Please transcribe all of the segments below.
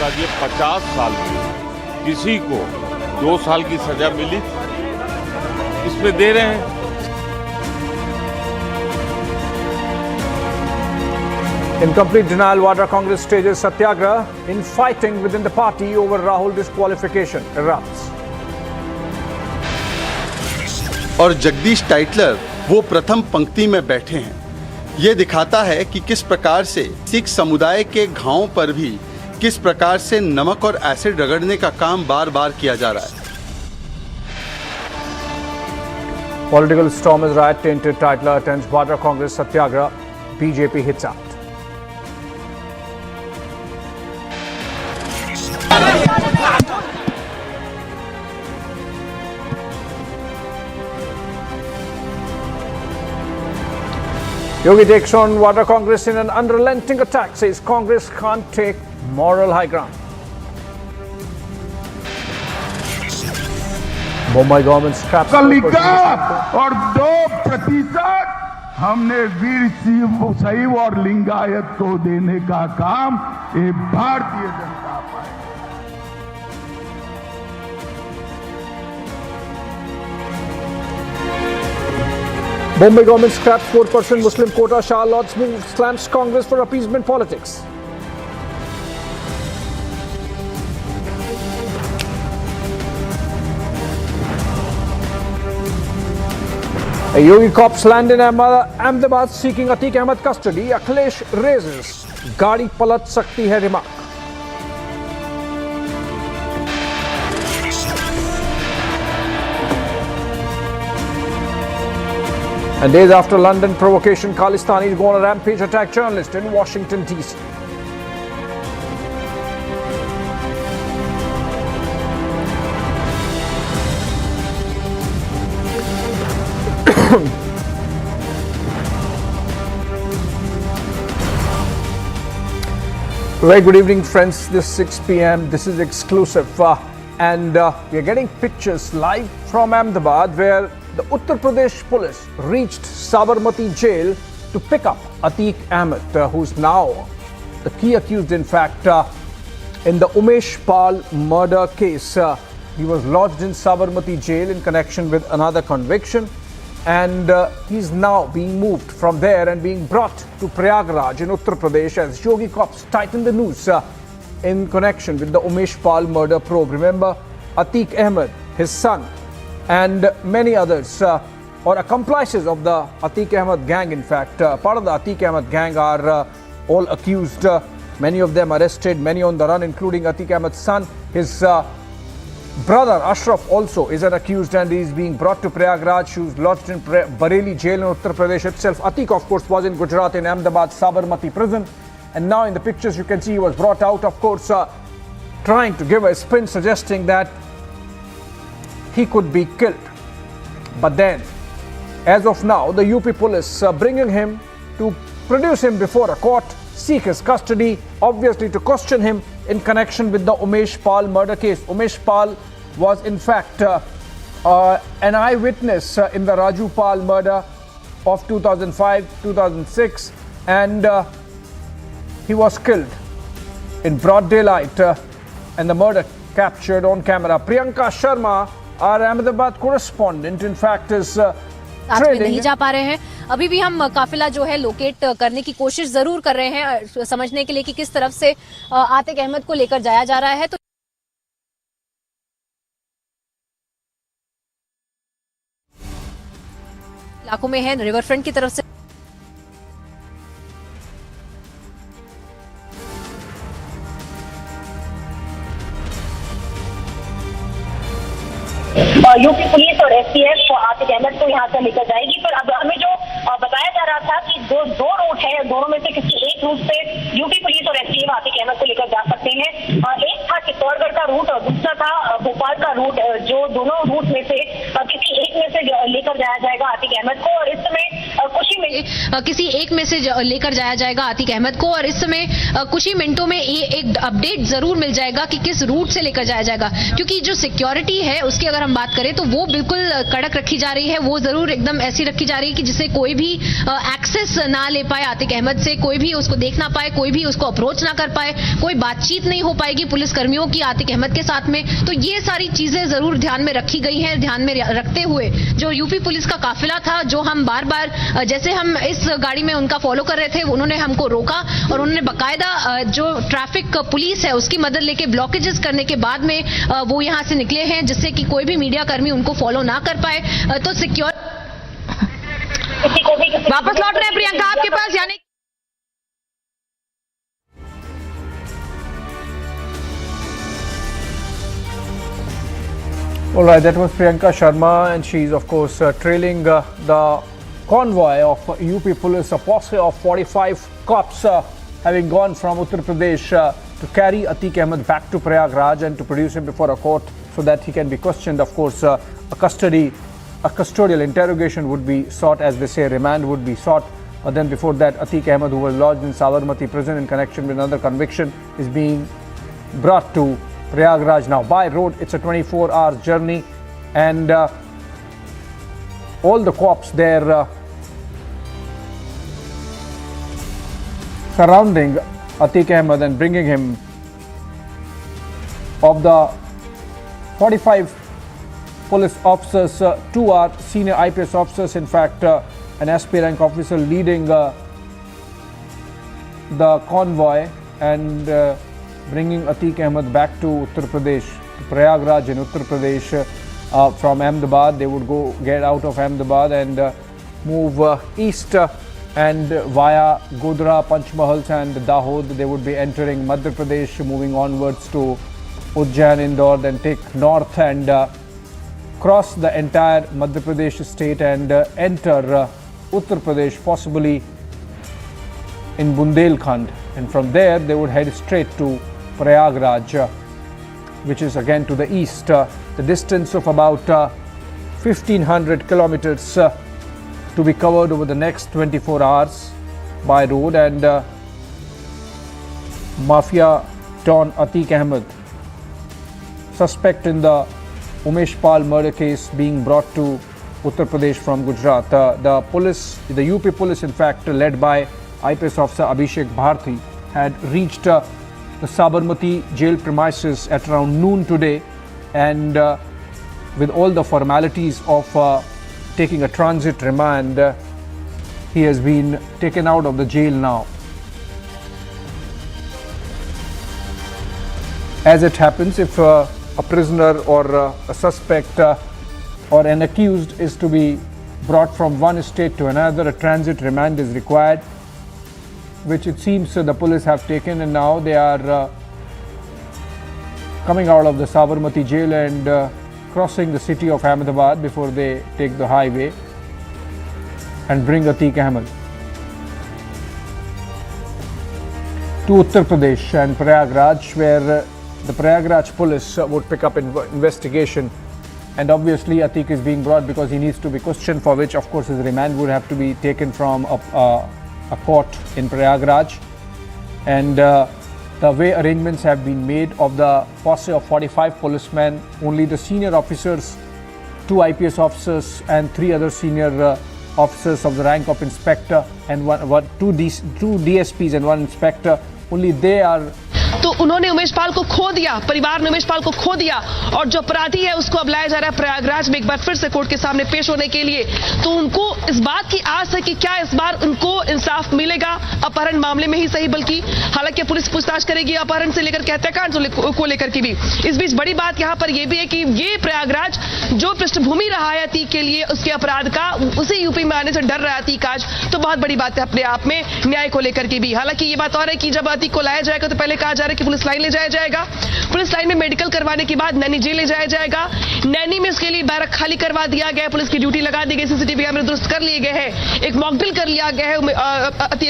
बताइए 50 साल में किसी को 2 साल की सजा मिली, इसमें दे रहे हैं। In complete denial, Vadra Congress stages Satyagraha. Infighting within the party over Rahul disqualification erupts. और जगदीश टाइटलर वो प्रथम पंक्ति में बैठे हैं। ये दिखाता है कि किस प्रकार से सिख समुदाय के घावों पर भी किस प्रकार से नमक और एसिड रगड़ने का काम बार बार किया जा रहा है। Political storm is riot tainted. Tytler attends Vadra Congress Satyagraha. BJP hits out. Yogi takes on Vadra Congress in an unrelenting attack, says Congress can't take moral high ground. Mumbai government scraps और 2% हमने वीर शैव और लिंगायत को देने का काम ये Bharatiya Janata party. Mumbai government scraps 4% Muslim quota. Shah Lord's move slams Congress for appeasement politics. A Yogi cops land in Ahmedabad seeking Atique Ahmed custody. Akhilesh raises Gaadi palat sakti hai remark. And days after London provocation, Khalistanis go on a rampage, attack journalist in Washington, D.C. Very good evening, friends. This is 6 p.m. This is exclusive. And we are getting pictures live from Ahmedabad where the Uttar Pradesh police reached Sabarmati jail to pick up Atiq Ahmed, who's now the key accused, in fact, in the Umesh Pal murder case. He was lodged in Sabarmati jail in connection with another conviction, and he's now being moved from there and being brought to Prayagraj in Uttar Pradesh as Yogi cops tighten the noose in connection with the Umesh Pal murder probe. Remember, Atiq Ahmed, his son, and many others, or accomplices of the Atiq Ahmed gang, in fact, part of the Atiq Ahmed gang are all accused, many of them arrested, many on the run, including Atiq Ahmed's son. His brother Ashraf also is an accused, and he is being brought to Prayagraj, who's lodged in Bareilly jail in Uttar Pradesh itself. Atiq, of course, was in Gujarat in Ahmedabad Sabarmati prison, and now in the pictures you can see he was brought out, of course, trying to give a spin suggesting that he could be killed. But then, as of now, the UP police bringing him to produce him before a court, seek his custody, obviously to question him in connection with the Umesh Pal murder case. Umesh Pal was in fact an eyewitness in the Raju Pal murder of 2005-2006, and he was killed in broad daylight, and the murder captured on camera. Priyanka Sharma, our Ahmedabad correspondent, in fact, is आज में नहीं जा पा रहे हैं। अभी भी हम काफिला जो है लोकेट करने की कोशिश जरूर कर रहे हैं, समझने के लिए कि किस तरफ से आतिक अहमद को लेकर जाया जा रहा है। तो इलाकों में है रिवर फ्रंट की तरफ से यूपी पुलिस और एसटीएफ को आतिक अहमद को यहाँ से लेकर जाएगी। पर अब हमें जो बताया जा रहा था कि दो रूट है, दोनों में से किसी एक रूट से यूपी पुलिस और एसटीएफ आतिक अहमद को लेकर जा सकते हैं। एक था चित्तौड़गढ़ का रूट और दूसरा था भोपाल का रूट, जो दोनों रूट में से किसी एक में से लेकर जाया जाएगा आतिक अहमद को। और इस समय कुछ ही मिनट किसी एक में से लेकर जाया जाएगा आतिक अहमद को, और इस समय कुछ ही मिनटों में एक अपडेट जरूर मिल जाएगा कि किस रूट से लेकर जाया जाएगा, क्योंकि जो सिक्योरिटी है उसकी अगर हम बात करें तो वो बिल्कुल कड़क रखी जा रही है। वो जरूर एकदम ऐसी रखी जा रही है कि जिससे कोई भी एक्सेस ना ले पाए आतिक अहमद से, कोई भी उसको देख ना पाए, कोई भी उसको अप्रोच ना कर पाए, कोई बातचीत नहीं हो पाएगी पुलिस कर्मियों की आतिक अहमद के साथ में। तो ये सारी चीजें जरूर ध्यान में रखी गई हैं। ध्यान में रखते हुए जो यूपी पुलिस का काफिला था, जो हम बार बार जैसे हम इस गाड़ी में उनका फॉलो कर रहे थे, उन्होंने हमको रोका और उन्होंने बकायदा जो ट्रैफिक पुलिस है उसकी मदद लेके ब्लॉकेजेस करने के बाद में वो यहां से निकले हैं, जिससे कि कोई भी मीडिया कर्मी उनको फॉलो ना कर पाए। तो सिक्योर वापस लौट रहे हैं प्रियंका आपके पास, यानी All right, that was Priyanka Sharma, and she's of course trailing the convoy of UP police, a posse of 45 cops having gone from Uttar Pradesh to carry Atique Ahmed back to Prayagraj and to produce him before a court so that he can be questioned. Of course, a custodial interrogation would be sought, as they say, remand would be sought. But then before that, Atique Ahmed, who was lodged in Sabarmati prison in connection with another conviction, is being brought to Prayagraj now by road. It's a 24-hour journey, and all the cops there surrounding Atique Ahmed and bringing him. Of the 45 police officers, 2 are senior IPS officers. In fact, an SP rank officer leading the convoy and bringing Atique Ahmed back to Uttar Pradesh, to Prayagraj in Uttar Pradesh from Ahmedabad. They would get out of Ahmedabad and move east and via Godhra, Panchmahals and Dahod. They would be entering Madhya Pradesh, moving onwards to Ujjain, Indore, then take north and cross the entire Madhya Pradesh state and enter Uttar Pradesh, possibly in Bundelkhand. And from there they would head straight to Prayagraj, which is again to the east. The distance of about 1500 kilometers to be covered over the next 24 hours by road. And Mafia Don Atique Ahmed, suspect in the Umesh Pal murder case, being brought to Uttar Pradesh from Gujarat. The police, the UP police in fact, led by IPS officer Abhishek Bharti, had reached the Sabarmati jail premises at around noon today, and with all the formalities of taking a transit remand, he has been taken out of the jail now. As it happens, if a prisoner or a suspect or an accused is to be brought from one state to another, a transit remand is required, which it seems the police have taken, and now they are coming out of the Sabarmati jail and crossing the city of Ahmedabad before they take the highway and bring Atique Ahmed to Uttar Pradesh and Prayagraj, where the Prayagraj police would pick up investigation. And obviously Atique is being brought because he needs to be questioned, for which of course his remand would have to be taken from a court in Prayagraj. And the way arrangements have been made of the posse of 45 policemen, only the senior officers, 2 IPS officers and 3 other senior officers of the rank of inspector and two DSPs and 1 inspector, only they are. तो उन्होंने उमेश पाल को खो दिया, परिवार ने उमेश पाल को खो दिया, और जो अपराधी है उसको अब लाया जा रहा है प्रयागराज में एक बार फिर से कोर्ट के सामने पेश होने के लिए। तो उनको इस बात की आस है कि क्या इस बार उनको इंसाफ मिलेगा, अपहरण मामले में ही सही, बल्कि हालांकि पुलिस पूछताछ करेगी अपहरण से लेकर हत्याकांड को लेकर की भी। इस बीच बड़ी बात यहाँ पर यह भी है कि ये प्रयागराज जो पृष्ठभूमि रहा है अतीक के लिए, उसके अपराध का, उसे यूपी में आने से डर रहा है अतीक आज, तो बहुत बड़ी बात है अपने आप में न्याय को लेकर की भी। हालांकि ये बात और है कि जब अतीक को लाया जाएगा तो पहले कहा जा रहा है कि पुलिस लाइन ले जाया जाएगा। पुलिस लाइन में मेडिकल करवाने के बाद नैनी जेल ले जाया जाएगा। नैनी में इसके लिए बैरक खाली करवा दिया गया है, पुलिस की ड्यूटी लगा दी गई, सीसीटीवी कैमरे दुरुस्त कर लिए गए हैं, एक मॉकड्रिल कर लिया गया है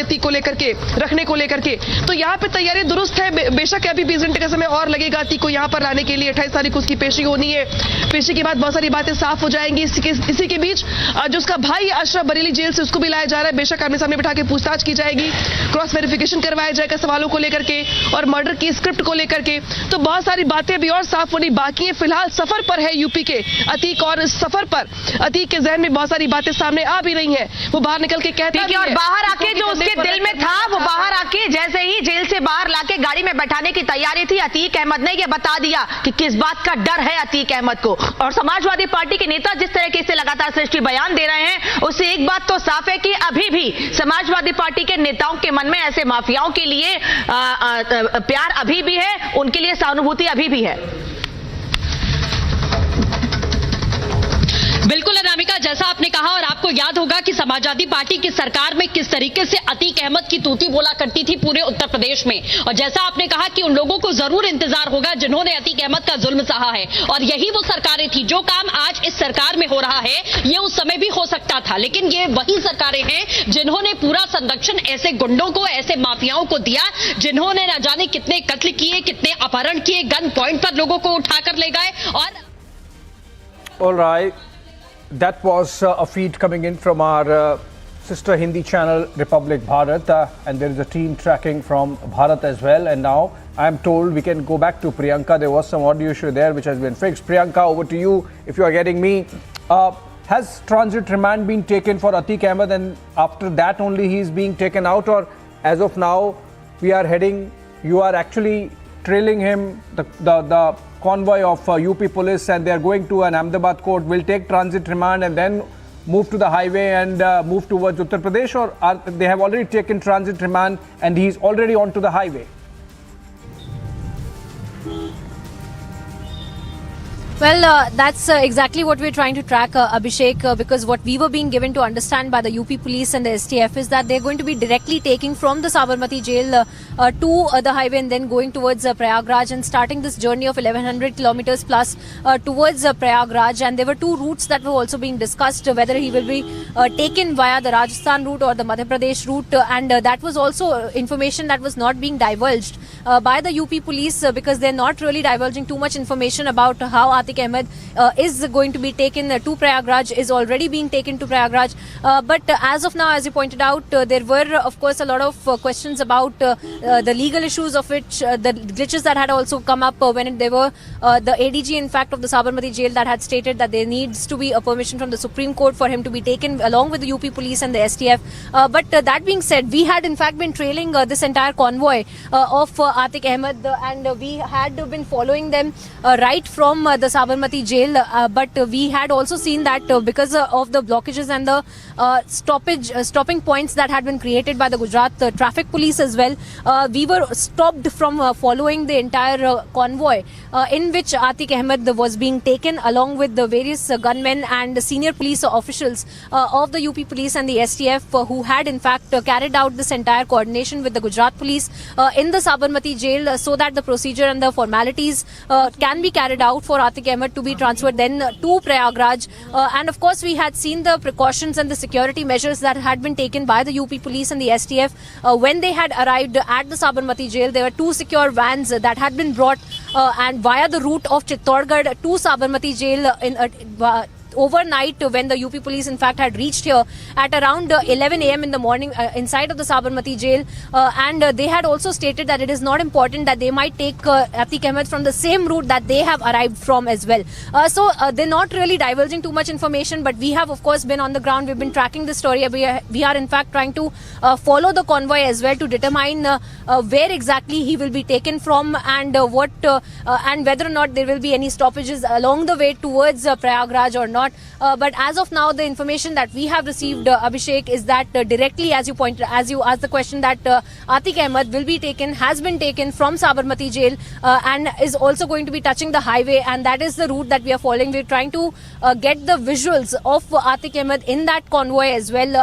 अतीक को लेकर के, रखने को लेकर के। तो यहाँ पे तैयारी दुरुस्त है। बेशक अभी 20 घंटे का समय और लगेगा अतीक को यहाँ पर लाने के लिए। 28 तारीख को उसकी पेशी होनी है। पेशी के बाद बहुत सारी बातें साफ हो जाएंगी। इसी के बीच जो उसका भाई अशरफ बरेली जेल से, उसको भी लाया जा रहा है। बेशक आमने सामने बिठा के पूछताछ की जाएगी, क्रॉस वेरिफिकेशन करवाया जाएगा सवालों को लेकर के और मर्डर की स्क्रिप्ट को लेकर के। तो बहुत सारी बातें भी और साफ होनी बाकी है। फिलहाल सफर पर है यूपी के अतीक और इस सफर पर अतीक के जहन में बहुत सारी बातें सामने आ भी रही है। वो बाहर निकल के कहता है और बाहर आके जो उसके दिल में था, वो बाहर आके जैसे ही जेल से बाहर लाके गाड़ी में बैठाने की तैयारी थी, अतीक अहमद ने ये बता दिया कि किस बात का डर है अतीक अहमद को। और समाजवादी पार्टी के नेता जिस तरीके से लगातार सृष्टि बयान दे रहे हैं, उससे एक बात तो साफ है कि अभी भी समाजवादी पार्टी के नेताओं के मन में ऐसे माफियाओं के लिए प्यार अभी भी है, उनके लिए सहानुभूति अभी भी है। बिल्कुल अनामिका, जैसा आपने कहा और आपको याद होगा कि समाजवादी पार्टी की सरकार में किस तरीके से अतीक अहमद की तूती बोला करती थी पूरे उत्तर प्रदेश में। और जैसा आपने कहा कि उन लोगों को जरूर इंतजार होगा जिन्होंने अतीक अहमद का जुल्म सहा है, और यही वो सरकारें थी। जो काम आज इस सरकार में हो रहा है ये उस समय भी हो सकता था, लेकिन ये वही सरकारें हैं जिन्होंने पूरा संरक्षण ऐसे गुंडों को, ऐसे माफियाओं को दिया, जिन्होंने न जाने कितने कत्ल किए, कितने अपहरण किए, गन पॉइंट पर लोगों को उठाकर ले गए। और All right. That was a feed coming in from our sister Hindi channel Republic Bharat, and there is a team tracking from Bharat as well. And now I am told we can go back to Priyanka. There was some audio issue there which has been fixed. Priyanka, over to you if you are getting me. Has transit remand been taken for Atique Ahmed, and after that only he is being taken out, or as of now we are heading, you are actually trailing him, the convoy of UP police, and they are going to an Ahmedabad court, will take transit remand and then move to the highway and move towards Uttar Pradesh, or they have already taken transit remand and he is already onto the highway? Well, that's exactly what we're trying to track, Abhishek, because what we were being given to understand by the UP police and the STF is that they're going to be directly taking from the Sabarmati jail to the highway and then going towards Prayagraj and starting this journey of 1100 kilometers plus towards Prayagraj. And there were two routes that were also being discussed, whether he will be taken via the Rajasthan route or the Madhya Pradesh route, and that was also information that was not being divulged by the UP police, because they're not really divulging too much information about how Atique Ahmed is going to be taken to Prayagraj, is already being taken to Prayagraj. But as of now, as you pointed out, there were of course a lot of questions about the legal issues of which the glitches that had also come up when there were the ADG in fact of the Sabarmati jail that had stated that there needs to be a permission from the Supreme Court for him to be taken along with the UP police and the STF. But that being said, we had in fact been trailing this entire convoy of Atique Ahmed, and we had been following them right from the Sabarmati jail, but we had also seen that because of the blockages and the stopping points that had been created by the Gujarat traffic police as well, we were stopped from following the entire convoy in which Atique Ahmed was being taken along with the various gunmen and senior police officials of the UP police and the STF, who had in fact carried out this entire coordination with the Gujarat police in the Sabarmati jail, so that the procedure and the formalities can be carried out for Atique Ahmed to be transferred then to Prayagraj. And of course we had seen the precautions and the security measures that had been taken by the UP police and the STF when they had arrived at the Sabarmati jail. There were two secure vans that had been brought and via the route of Chittorgarh to Sabarmati jail in overnight, when the UP police in fact had reached here at around 11 a.m. in the morning inside of the Sabarmati jail, and they had also stated that it is not important that they might take Atique Ahmed from the same route that they have arrived from as well. So they're not really divulging too much information, but we have of course been on the ground. We've been tracking the story. We are in fact trying to follow the convoy as well to determine where exactly he will be taken from, and what and whether or not there will be any stoppages along the way towards Prayagraj or not. not. But as of now, the information that we have received, Abhishek, is that directly, as you asked the question, that Atiq Ahmed will be taken, has been taken from Sabarmati jail and is also going to be touching the highway, and that is the route that we are following. We're trying to get the visuals of Atiq Ahmed in that convoy as well,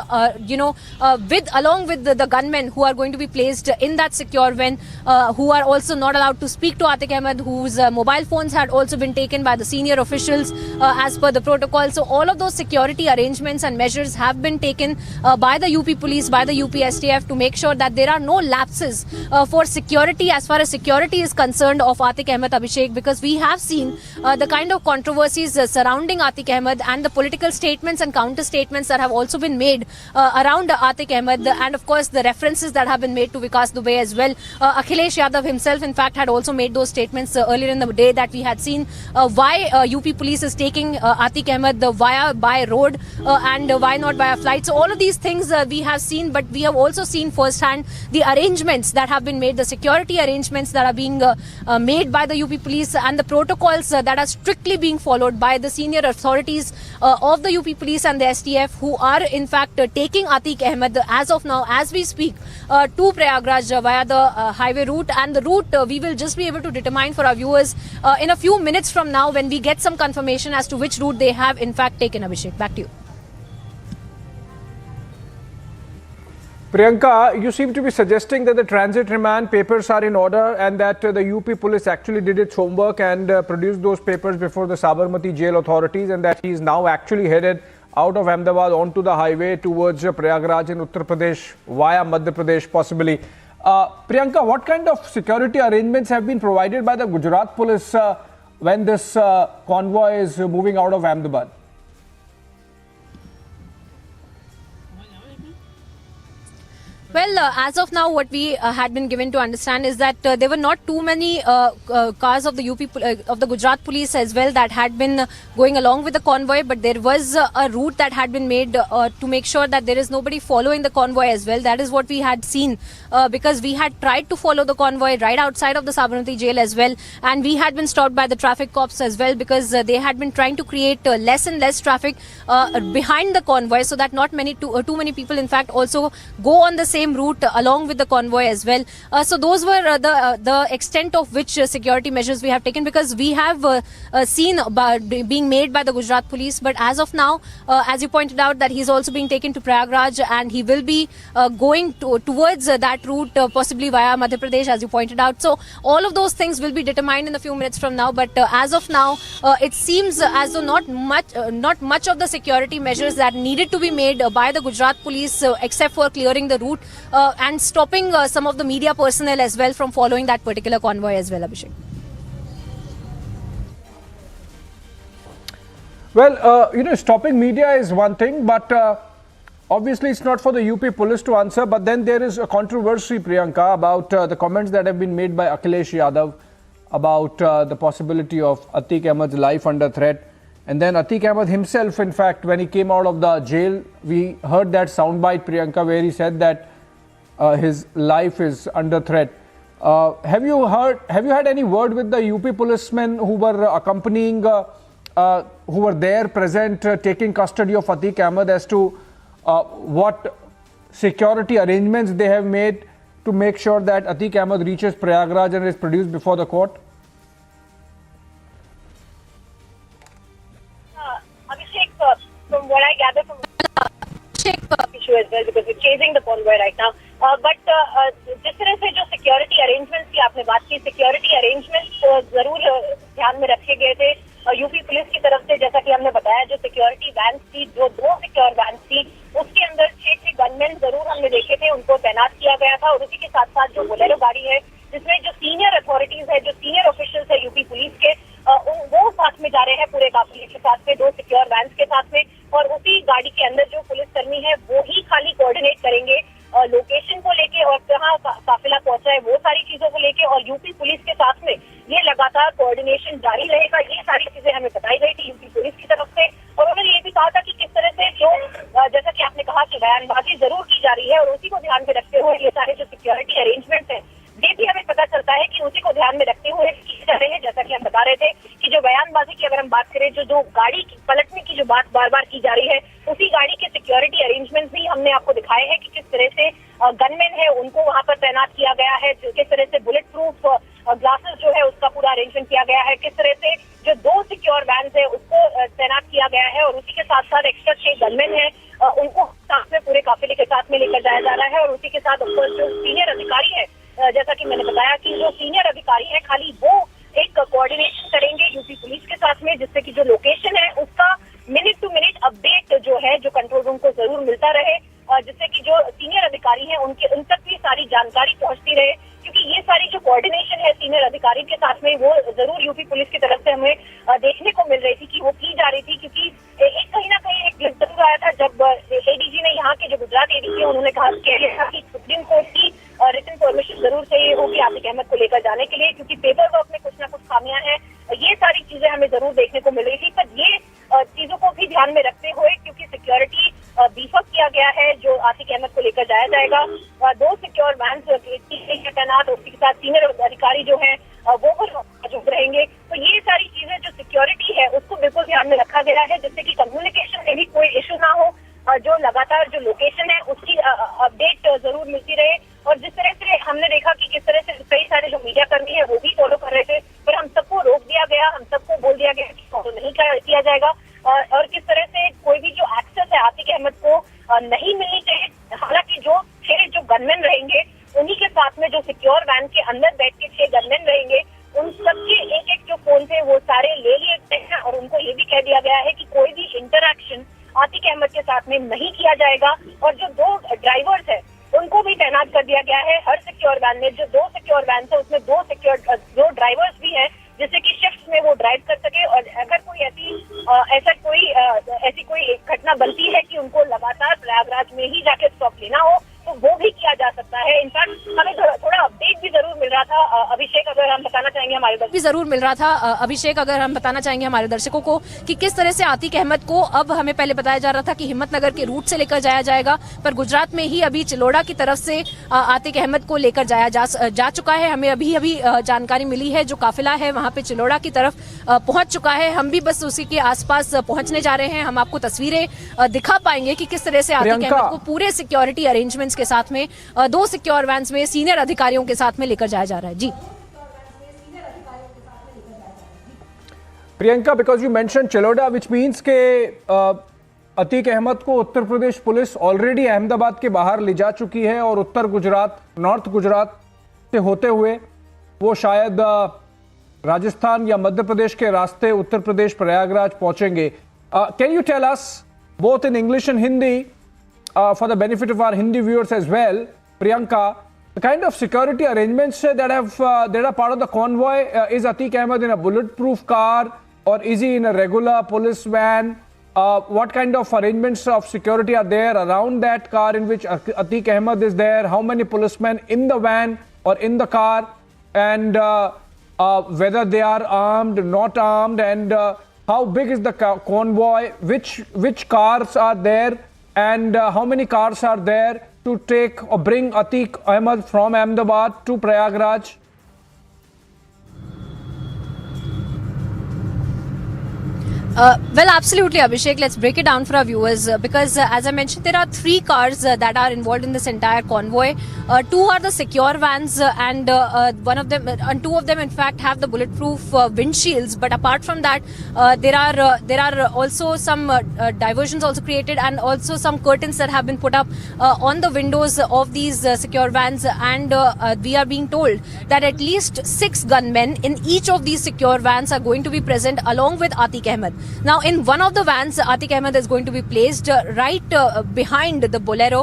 along with the gunmen who are going to be placed in that secure van, who are also not allowed to speak to Atiq Ahmed, whose mobile phones had also been taken by the senior officials as per the protocol. So all of those security arrangements and measures have been taken by the UP police, by the UP STF, to make sure that there are no lapses for security as far as security is concerned of Atiq Ahmed, Abhishek, because we have seen the kind of controversies surrounding Atiq Ahmed and the political statements and counter statements that have also been made around Atiq Ahmed, and of course the references that have been made to Vikas Dubey as well. Akhilesh Yadav himself, in fact, had also made those statements earlier in the day, that we had seen why UP police is taking Atiq Ahmed by road and why not by a flight. So all of these things we have seen, but we have also seen firsthand the arrangements that have been made, the security arrangements that are being made by the UP police, and the protocols that are strictly being followed by the senior authorities of the UP police and the STF, who are in fact taking Atiq Ahmed as of now, as we speak, to Prayagraj via the highway route. And the route we will just be able to determine for our viewers in a few minutes from now, when we get some confirmation as to which route they have in fact taken. Abhishek, back to you. Priyanka, you seem to be suggesting that the transit remand papers are in order, and that the UP police actually did its homework and produced those papers before the Sabarmati jail authorities, and that he is now actually headed out of Ahmedabad onto the highway towards Prayagraj in Uttar Pradesh via Madhya Pradesh possibly. Priyanka, what kind of security arrangements have been provided by the Gujarat police when this convoy is moving out of Ahmedabad? Well, as of now, what we had been given to understand is that there were not too many cars of the of the Gujarat police as well that had been going along with the convoy, but there was a route that had been made to make sure that there is nobody following the convoy as well. That is what we had seen, because we had tried to follow the convoy right outside of the Sabarmati jail as well, and we had been stopped by the traffic cops as well, because they had been trying to create less and less traffic behind the convoy, so that not too many people in fact also go on the same route along with the convoy as well. So those were the extent of which security measures we have taken, because we have seen being made by the Gujarat police. But as of now, as you pointed out, that he's also being taken to Prayagraj, and he will be going towards that route, possibly via Madhya Pradesh, as you pointed out. So all of those things will be determined in a few minutes from now. But as of now, it seems as though not much of the security measures that needed to be made by the Gujarat police, except for clearing the route and stopping some of the media personnel as well from following that particular convoy as well, Abhishek. Well, stopping media is one thing, but obviously it's not for the UP police to answer. But then there is a controversy, Priyanka, about the comments that have been made by Akhilesh Yadav about the possibility of Atiq Ahmed's life under threat. And then Atiq Ahmed himself, in fact, when he came out of the jail, we heard that soundbite, Priyanka, where he said that his life is under threat. Have you had any word with the UP policemen who were accompanying, who were there present, taking custody of Atiq Ahmed, as to what security arrangements they have made to make sure that Atiq Ahmed reaches Prayagraj and is produced before the court? Abhishek, from what I gather from issue as well, because we're chasing the convoy right now. But जिस तरह से जो security arrangements की आपने बात की, security arrangements जरूर ध्यान में रखे गए थे यूपी पुलिस की तरफ से। जैसा कि हमने बताया, जो सिक्योरिटी वैन थी, जो 2 सिक्योर वैन थी, उसके अंदर 6 गनमैन जरूर हमने देखे थे, उनको तैनात किया गया था। और उसी के साथ साथ जो बोलेरो गाड़ी है, जिसमें जो सीनियर अथॉरिटीज है, जो सीनियर ऑफिशियल्स है यूपी पुलिस के, वो साथ में जा रहे हैं पूरे काफिले के साथ में, 2 सिक्योर वैन्स के साथ में। और उसी गाड़ी के अंदर जो पुलिसकर्मी है, वो ही खाली कोऑर्डिनेट करेंगे लोकेशन को लेके और कहाँ काफिला पहुंचा है, वो सारी चीजों को लेके। और यूपी पुलिस के साथ में ये लगातार कोऑर्डिनेशन जारी रहेगा। ये सारी चीजें हमें बताई गई थी यूपी पुलिस की तरफ से। और उन्होंने ये भी कहा था कि किस तरह से जो, जैसा कि आपने कहा कि बयानबाजी जरूर की जा रही है, और उसी को ध्यान में रखते हुए ये सारे जो सिक्योरिटी अरेंजमेंट है, ये भी हमें पता चलता है कि उसी को ध्यान में रखते हुए किए जा रहे हैं। जैसा कि हम बता रहे थे कि जो बयानबाजी की अगर हम बात करें, जो गाड़ी की पलटने की जो बात बार बार की जा रही है, उसी गाड़ी के सिक्योरिटी अरेंजमेंट्स भी हमने आपको दिखाए हैं कि किस तरह से गनमैन है उनको वहां पर तैनात किया गया है, किस तरह से बुलेट प्रूफ ग्लासेस जो है उसका पूरा अरेंजमेंट किया गया है, किस तरह से जो 2 सिक्योर वैन्स है उसको तैनात किया गया है, और उसी के साथ साथ एक्स्ट्रा 6 गनमैन है उनको साथ में पूरे काफिले के साथ में लेकर जाया जा रहा है। और उसी के साथ जो सीनियर अधिकारी है, जैसा कि मैंने बताया कि जो सीनियर अधिकारी है खाली वो एक कोऑर्डिनेशन करेंगे यूपी पुलिस के साथ में, जिससे कि जो लोकेशन है उसका मिनट टू मिनट अपडेट जो है जो कंट्रोल रूम को जरूर मिलता रहे, जिससे कि जो सीनियर अधिकारी हैं उन तक भी सारी जानकारी पहुंचती रहे, क्योंकि ये सारी जो कोऑर्डिनेशन है सीनियर अधिकारी के साथ में वो जरूर यूपी पुलिस की तरफ से हमें देखने को मिल रही थी कि वो की जा रही थी। क्योंकि एक कहीं ना कहीं एक ग्लिम्स जरूर आया था जब एडीजी ने यहाँ के जो गुजरात एडीजी है उन्होंने कहा कि सुप्रीम कोर्ट की रिटन परमिशन जरूर चाहिए होगी आतिक अहमद को लेकर जाने के लिए, क्योंकि पेपर वर्क में कुछ ना कुछ खामियां हैं। ये सारी चीजें हमें जरूर देखने को मिल रही थी, पर ये चीजों को भी ध्यान में रखते हुए क्योंकि सिक्योरिटी बीफअप किया गया है जो आतिक अहमद को लेकर जाया जाएगा, 2 सिक्योर वैन तैनात, उसके साथ सीनियर अधिकारी जो है वो मौजूद रहेंगे। तो ये सारी चीजें जो सिक्योरिटी है उसको बिल्कुल ध्यान में रखा गया है, जिससे कि कम्युनिकेशन में भी कोई इश्यू ना हो, जो लगातार जो लोकेशन है उसकी अपडेट जरूर मिलती रहे। और जिस तरह से हमने देखा कि किस तरह से कई सारे जो मीडिया कर्मी है वो भी फॉलो कर रहे थे, पर हम सबको रोक दिया गया, हम सबको बोल दिया गया कि फॉलो नहीं किया जाएगा, और किस तरह से कोई भी जो एक्सेस है आतिक अहमद को नहीं मिलनी चाहिए। हालांकि जो 6 जो गनमैन रहेंगे उन्हीं के साथ में जो सिक्योर वैन के अंदर बैठ के 6 गनमैन रहेंगे, उन सबके एक जो फोन थे वो सारे ले लिए गए हैं, और उनको ये भी कह दिया गया है कि कोई भी इंटरैक्शन आतिक अहमद के साथ में नहीं किया जाएगा। और जो 2 ड्राइवर्स है उनको भी तैनात कर दिया गया है हर सिक्योर वैन में। जो 2 सिक्योर वैन है उसमें 2 ड्राइवर्स भी हैं, जिससे कि शिफ्ट में वो ड्राइव कर सके, और अगर कोई ऐसी कोई घटना बनती है कि उनको लगातार प्रयागराज में ही जाके स्टॉप लेना हो तो वो भी किया जा सकता है। इनफैक्ट हमें थोड़ा अपडेट भी जरूर मिल रहा था अभिषेक, अगर हम बताना चाहेंगे हमारे दर्शकों को कि किस तरह से आतिक अहमद को अब हमें पहले बताया जा रहा था कि हिम्मतनगर के रूट से लेकर जाया जाएगा, पर गुजरात में ही अभी चिलोड़ा की तरफ से आतिक अहमद को लेकर जाया जा चुका है। हमें अभी जानकारी मिली है, जो काफिला है वहां पे चिलोड़ा की तरफ पहुंच चुका है। हम भी बस उसी के आसपास पहुंचने जा रहे हैं। हम आपको तस्वीरें दिखा पाएंगे कि किस तरह से आतिक अहमद को पूरे सिक्योरिटी अरेंजमेंट्स के साथ में 2 सिक्योर वैन्स में सीनियर अधिकारियों के साथ में लेकर जाया जा रहा है। जी Priyanka, because you mention Chiloda, which means के अतीक अहमद को उत्तर प्रदेश पुलिस ऑलरेडी अहमदाबाद के बाहर ले जा चुकी है, और उत्तर गुजरात, नॉर्थ गुजरात से होते हुए वो शायद राजस्थान या मध्य प्रदेश के रास्ते उत्तर प्रदेश प्रयागराज पहुंचेंगे। Can you tell us both in English and Hindi, for the benefit of our Hindi viewers as well, Priyanka, the kind of security arrangements that are part of the convoy, is Atiq Ahmed in a bulletproof car, or is he in a regular police van? What kind of arrangements of security are there around that car in which Atiq Ahmed is there? How many policemen in the van or in the car? And whether they are armed, not armed, and how big is the convoy? Which cars are there? And how many cars are there to take or bring Atiq Ahmed from Ahmedabad to Prayagraj? Well, absolutely, Abhishek. Let's break it down for our viewers because, as I mentioned, there are 3 cars that are involved in this entire convoy. 2 are the secure vans, and one of them, and 2 of them, in fact, have the bulletproof windshields. But apart from that, there are also some diversions also created, and also some curtains that have been put up on the windows of these secure vans. And we are being told that at least 6 gunmen in each of these secure vans are going to be present, along with Atiq Ahmed. Now, in one of the vans, Atiq Ahmed is going to be placed right behind the Bolero,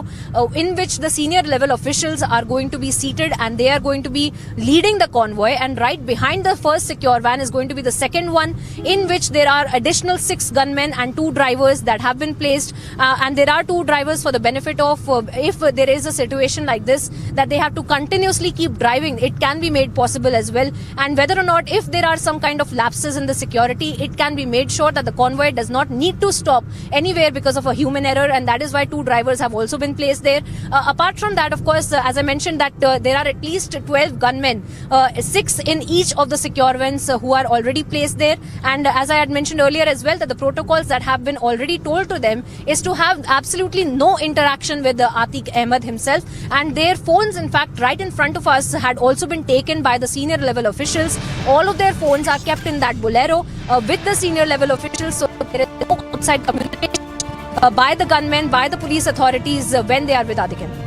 in which the senior level officials are going to be seated, and they are going to be leading the convoy. And right behind the first secure van is going to be the second one, in which there are additional 6 gunmen and 2 drivers that have been placed. And there are 2 drivers for the benefit of if there is a situation like this, that they have to continuously keep driving, it can be made possible as well. And whether or not, if there are some kind of lapses in the security, it can be made sure that the convoy does not need to stop anywhere because of a human error, and that is why 2 drivers have also been placed there. Apart from that, of course, as I mentioned, that there are at least 12 gunmen, 6 in each of the secure vans who are already placed there. And as I had mentioned earlier as well, that the protocols that have been already told to them is to have absolutely no interaction with Atique Ahmed himself, and their phones, in fact, right in front of us, had also been taken by the senior level officials. All of their phones are kept in that bolero with the senior level officials, so there is no outside communication by the gunmen, by the police authorities when they are with Atique Ahmed.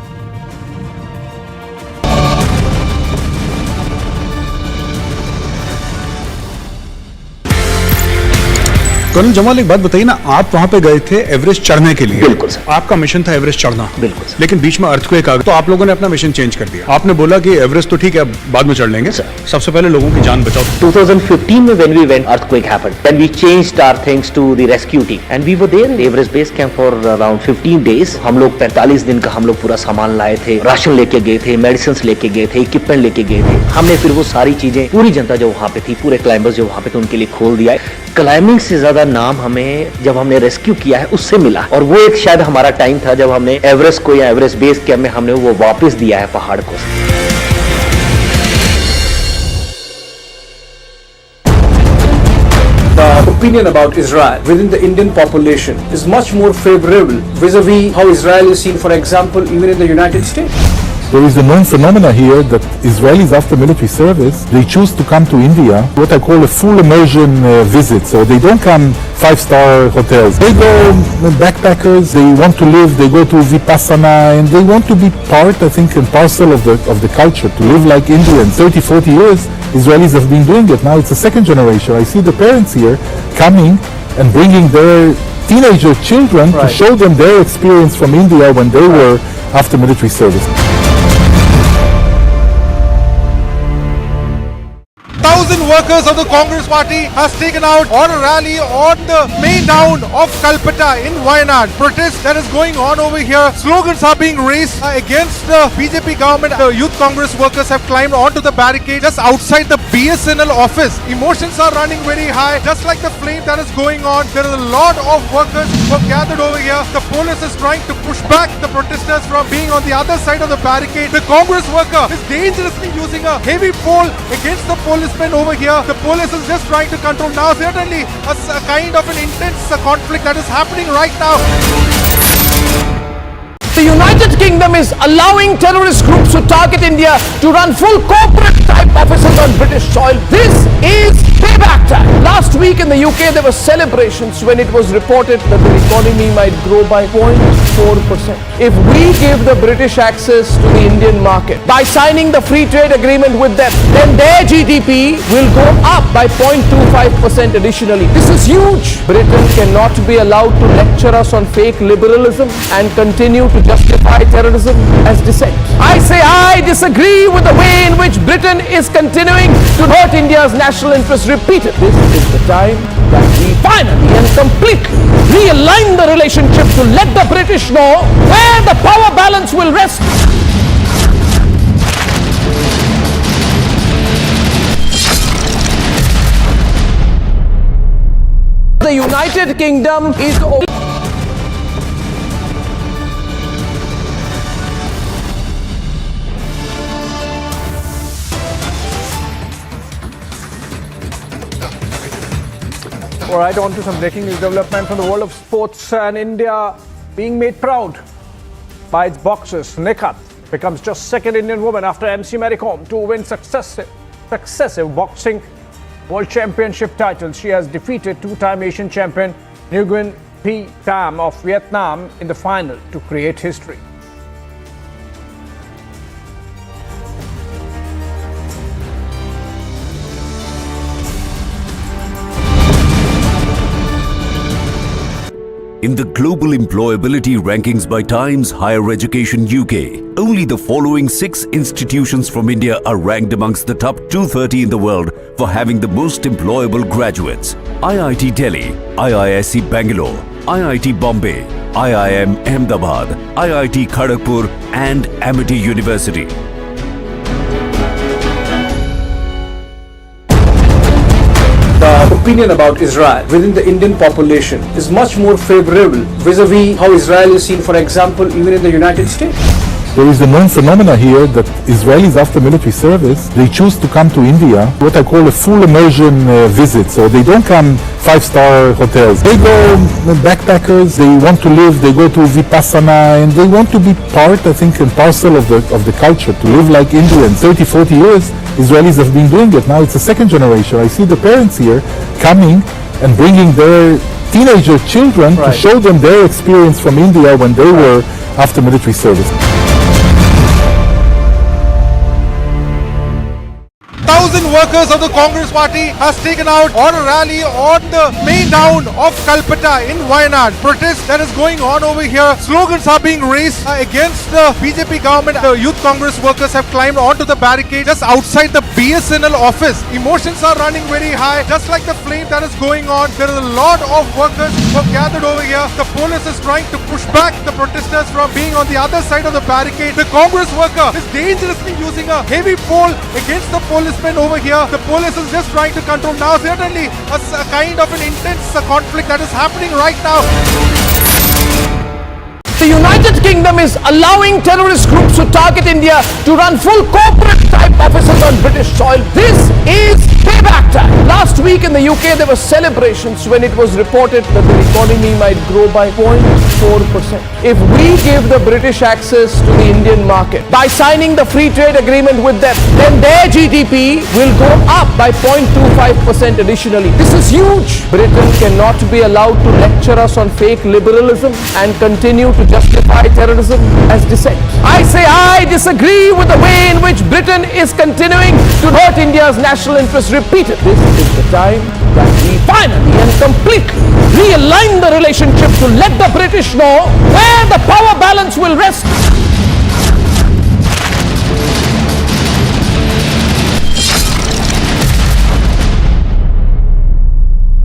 Colonel Jamal, एक बात बताइए ना, आप वहां पे गए थे Everest चढ़ने के लिए। बिल्कुल सर। आपका मिशन था एवरेस्ट चढ़ना। बिल्कुल सर। लेकिन बीच में अर्थक्वेक आ गया, तो आप लोगों ने अपना मिशन चेंज कर दिया। आपने बोला कि एवरेस्ट तो ठीक है, अब बाद में चढ़ लेंगे। सबसे पहले लोगों की जान बचाओ। 2015 में when we went, earthquake happened. Then we changed our things to the rescue team, and we were there in Everest base camp for around 15 days. हम लोग 45 दिन का हम लोग पूरा सामान लाए थे, राशन लेके गए थे, मेडिसिन लेके गए थे, इक्विपमेंट लेके गए थे। हमने फिर वो सारी चीजें, पूरी जनता जो वहाँ पे थी, पूरे क्लाइंबर्स जो वहाँ पे थे, उनके लिए खोल दिया है। क्लाइंबिंग से ज्यादा नाम हमें जब हमने रेस्क्यू किया है उससे मिला, और वो एक शायद हमारा टाइम था जब हमने एवरेस्ट को या एवरेस्ट बेस कैंप में हमने वो वापस दिया है पहाड़ को। The opinion about Israel within the Indian population is much more favorable vis-a-vis how Israel is seen, for example, even in the United States. There is a known phenomena here that Israelis after military service, they choose to come to India, what I call a full immersion visit. So they don't come 5-star hotels. They go backpackers, they want to live, they go to Vipassana, and they want to be part, I think, and parcel of the culture, to live like Indians. 30, 40 years, Israelis have been doing it. Now it's the second generation. I see the parents here coming and bringing their teenager children to show them their experience from India when they were after military service. 1,000 workers of the Congress party has taken out on a rally on the main town of Kalpata in Wayanad. Protest that is going on over here. Slogans are being raised against the BJP government. The youth Congress workers have climbed onto the barricade just outside the BSNL office. Emotions are running very high, just like the flame that is going on. There is a lot of workers who have gathered over here. The police is trying to push back the protesters from being on the other side of the barricade. The Congress worker is dangerously using a heavy pole against the policemen over here. The police is just trying to control. Now certainly a kind of an intense conflict that is happening right now. The United Kingdom is allowing terrorist groups to target India to run full corporate type offices on British soil. This is payback time. Last week in the UK there were celebrations when it was reported that the economy might grow by 0.4%. If we give the British access to the Indian market by signing the free trade agreement with them, then their GDP will go up by 0.25% additionally. This is huge. Britain cannot be allowed to lecture us on fake liberalism and continue to justify terrorism as dissent. I say I disagree with the way in which Britain is continuing to hurt India's national interest repeatedly. This is the time that we finally and completely realign the relationship to let the British know where the power balance will rest. The United Kingdom is All right, on to some breaking news development from the world of sports, and India being made proud by its boxers. Nikhat becomes just second Indian woman after MC Mary Kom to win successive boxing world championship titles. She has defeated two-time Asian champion Nguyen Phi Tam of Vietnam in the final to create history. In the global employability rankings by Times Higher Education UK, only the following 6 institutions from India are ranked amongst the top 230 in the world for having the most employable graduates: IIT Delhi, IISc Bangalore, IIT Bombay, IIM Ahmedabad, IIT Kharagpur and Amity University. The opinion about Israel within the Indian population is much more favorable vis-a-vis how Israel is seen, for example, even in the United States. There is a known phenomena here that Israelis after military service, they choose to come to India, what I call a full immersion visit. So they don't come 5-star hotels. They go backpackers, they want to live, they go to Vipassana, and they want to be part, I think, and parcel of the culture, to live like Indians. 30, 40 years, Israelis have been doing it. Now it's the second generation. I see the parents here coming and bringing their teenager children to show them their experience from India when they were after military service. 1,000 workers of the Congress party has taken out on a rally on the main town of Calcutta in Wayanad. Protest that is going on over here. Slogans are being raised against the BJP government. The youth Congress workers have climbed onto the barricade just outside the BSNL office. Emotions are running very high, just like the flame that is going on. There are a lot of workers who have gathered over here. The police is trying to push back the protesters from being on the other side of the barricade. The Congress worker is dangerously using a heavy pole against the policemen over here. The police is just trying to control. Now certainly a kind of an intense conflict that is happening right now. The United Kingdom is allowing terrorist groups to target India to run full corporate type offices on British soil. This is payback time. Last week in the UK there were celebrations when it was reported that the economy might grow by 0.4%. If we give the British access to the Indian market by signing the free trade agreement with them, then their GDP will go up by 0.25% additionally. This is huge. Britain cannot be allowed to lecture us on fake liberalism and continue to justify terrorism as dissent. I say I disagree with the way in which Britain is continuing to hurt India's national interest repeatedly. This is the time that we finally and completely realign the relationship to let the British know where the power balance will rest.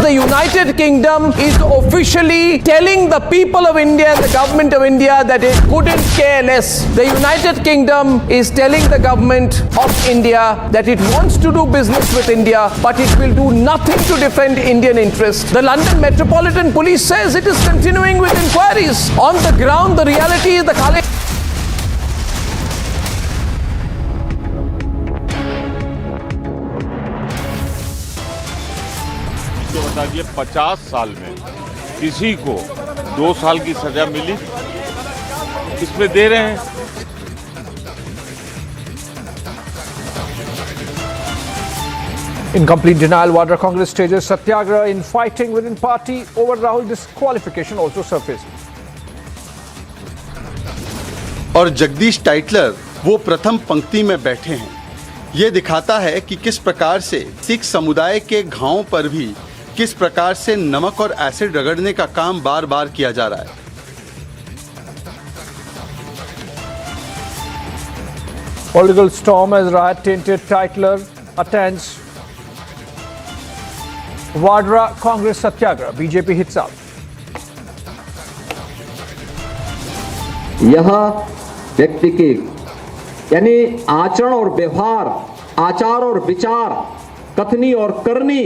The United Kingdom is officially telling the people of India and the government of India that it couldn't care less. The United Kingdom is telling the government of India that it wants to do business with India, but it will do nothing to defend Indian interests. The London Metropolitan Police says it is continuing with inquiries. On the ground, the reality is the college. बता दिए 50 साल में किसी को 2 साल की सजा मिली, इसमें दे रहे हैं। In complete denial, Vadra Congress stages Satyagraha in fighting within party over Rahul disqualification also surfaced. और जगदीश टाइटलर वो प्रथम पंक्ति में बैठे हैं। ये दिखाता है कि किस प्रकार से सिख समुदाय के घावों पर भी किस प्रकार से नमक और एसिड रगड़ने का काम बार बार किया जा रहा है। Political storm as riot-tainted Tytler attends Vadra Congress Satyagraha. BJP hits out. यह व्यक्ति के यानी आचरण और व्यवहार, आचार और विचार, कथनी और करनी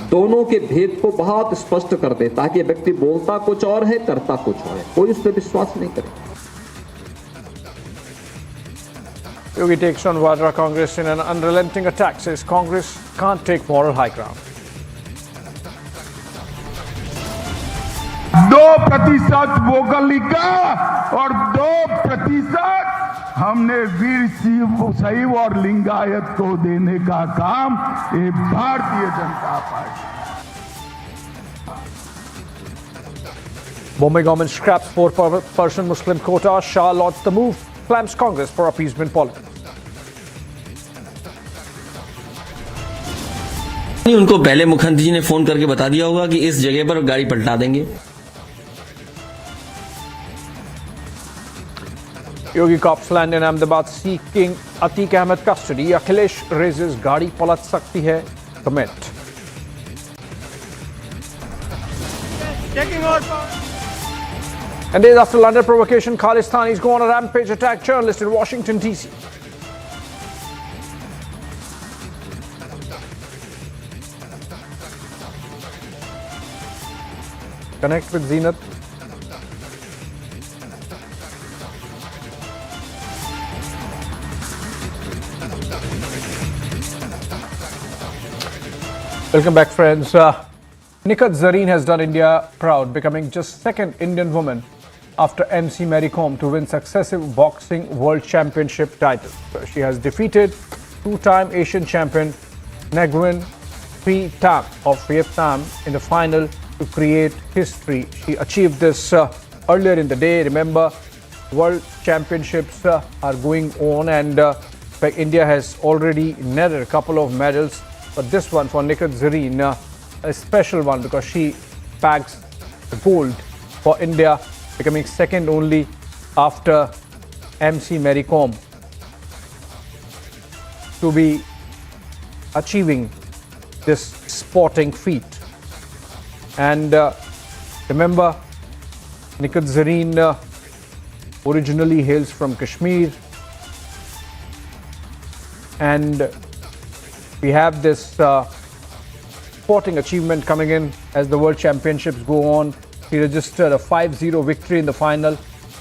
दोनों के भेद को बहुत स्पष्ट कर देता है कि यह व्यक्ति बोलता कुछ और है, करता कुछ और है। कोई उस पर विश्वास नहीं करे। Yogi takes on Vadra Congress in an unrelenting attack, says Congress can't take moral high ground. 2% vocally का और 2% हमने वीर शैव और लिंगायत को देने का काम ये Bharatiya Janata party. Bombay government scraps 4% Muslim quota. Shah launched the move, claims Congress for appeasement politics. उनको पहले मुख्यमंत्री जी ने फोन करके बता दिया होगा कि इस जगह पर गाड़ी पलटा देंगे। Yogi cops land in Ahmedabad seeking Atique Ahmed custody. Akhilesh raises Gadi palat sakti hai comment. And days after London provocation, Khalistanis go on a rampage, attack journalist in Washington DC. connect with Zenith. Welcome back, friends. Nikat Zareen has done India proud, becoming just second Indian woman after MC Mary Kom to win successive boxing world championship titles. She has defeated two-time Asian champion Nguyen Phi Tam of Vietnam in the final to create history. She achieved this earlier in the day. Remember, world championships are going on, and India has already netted a couple of medals. But this one for Nikat Zareen, a special one because she bags the gold for India, becoming second only after MC Mary Kom to be achieving this sporting feat. And remember, Nikat Zareen originally hails from Kashmir, and we have this sporting achievement coming in as the World Championships go on. He registered a 5-0 victory in the final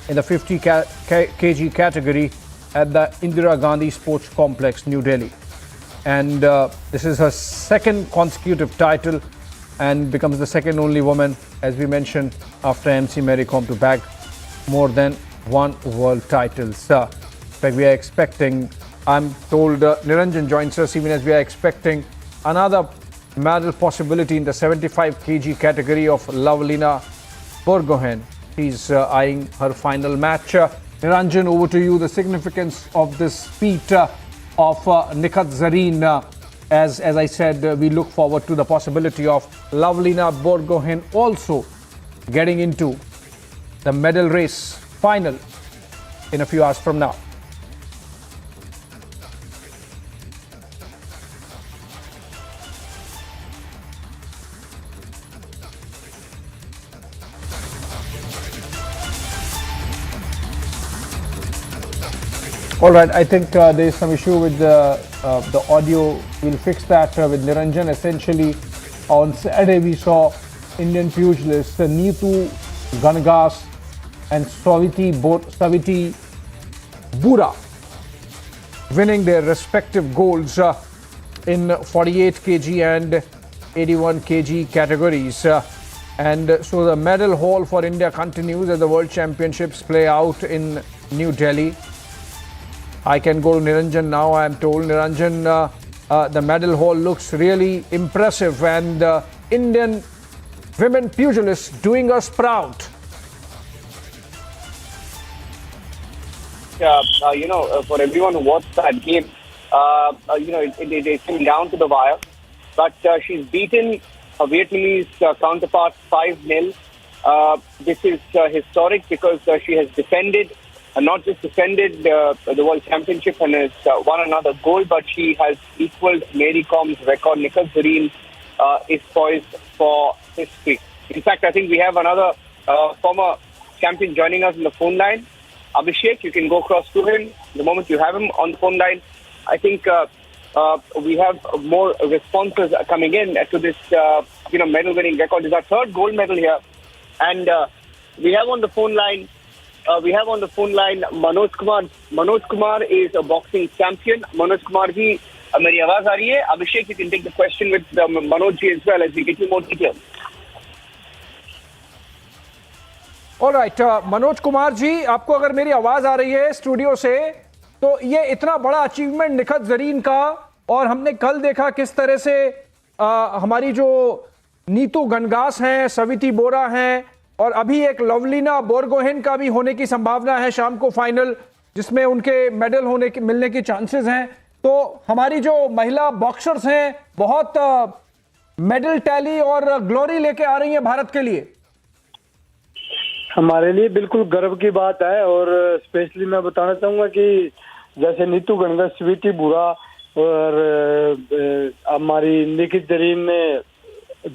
in the 50 kg category at the Indira Gandhi Sports Complex, New Delhi. And this is her second consecutive title and becomes the second only woman, as we mentioned, after MC Mary Kom to bag more than one world title. So, we are expecting, I'm told Niranjan joins us, even as we are expecting another medal possibility in the 75 kg category of Lavlina Borgohain. She's eyeing her final match. Niranjan, over to you. The significance of this feat of Nikat Zareen. As I said, we look forward to the possibility of Lavlina Borgohain also getting into the medal race final in a few hours from now. All right, I think there is some issue with the audio. We'll fix that with Niranjan. Essentially, on Saturday we saw Indian pugilists Neetu Gangas and Saviti Bura winning their respective golds in 48 kg and 81 kg categories. And so the medal haul for India continues as the World Championships play out in New Delhi. I can go to Niranjan now. I am told, Niranjan, the medal haul looks really impressive, and Indian women pugilists doing us proud. For everyone who watched that game, it came down to the wire. But she's beaten her Vietnamese counterpart 5-0. This is historic because she has defended, not just defended the World Championship and has won another gold, but she has equaled Mary Kom's record. Nikat Zareen is poised for history. In fact, I think we have another former champion joining us on the phone line. Abhishek, you can go across to him. The moment you have him on the phone line, I think we have more responses coming in to this medal-winning record. It's our third gold medal here. And we have on the phone line Manoj Kumar. Manoj Kumar is a boxing champion. Manoj Kumar ji, meri awaaz aa rahi hai? Abhishek, you can take the question with Manoj ji as well as we get you more details. All right, Manoj Kumar ji, आपको अगर मेरी आवाज आ रही है studio से, तो ये इतना बड़ा अचीवमेंट निखत जरीन का, और हमने कल देखा किस तरह से हमारी जो नीतू गनगास हैं, सविति बोरा हैं, और अभी एक लवलीना बोरगोहेन का भी होने की संभावना है शाम को फाइनल, जिसमें उनके मेडल मिलने के चांसेस हैं. तो हमारी जो महिला बॉक्सर्स हैं बहुत मेडल टैली और ग्लोरी लेके आ रही हैं भारत के लिए. हमारे लिए बिल्कुल गर्व की बात है, और स्पेशली मैं बताना चाहूंगा कि जैसे नीतू गंगा, स्वीटी बुरा और हमारी निखत जरीन ने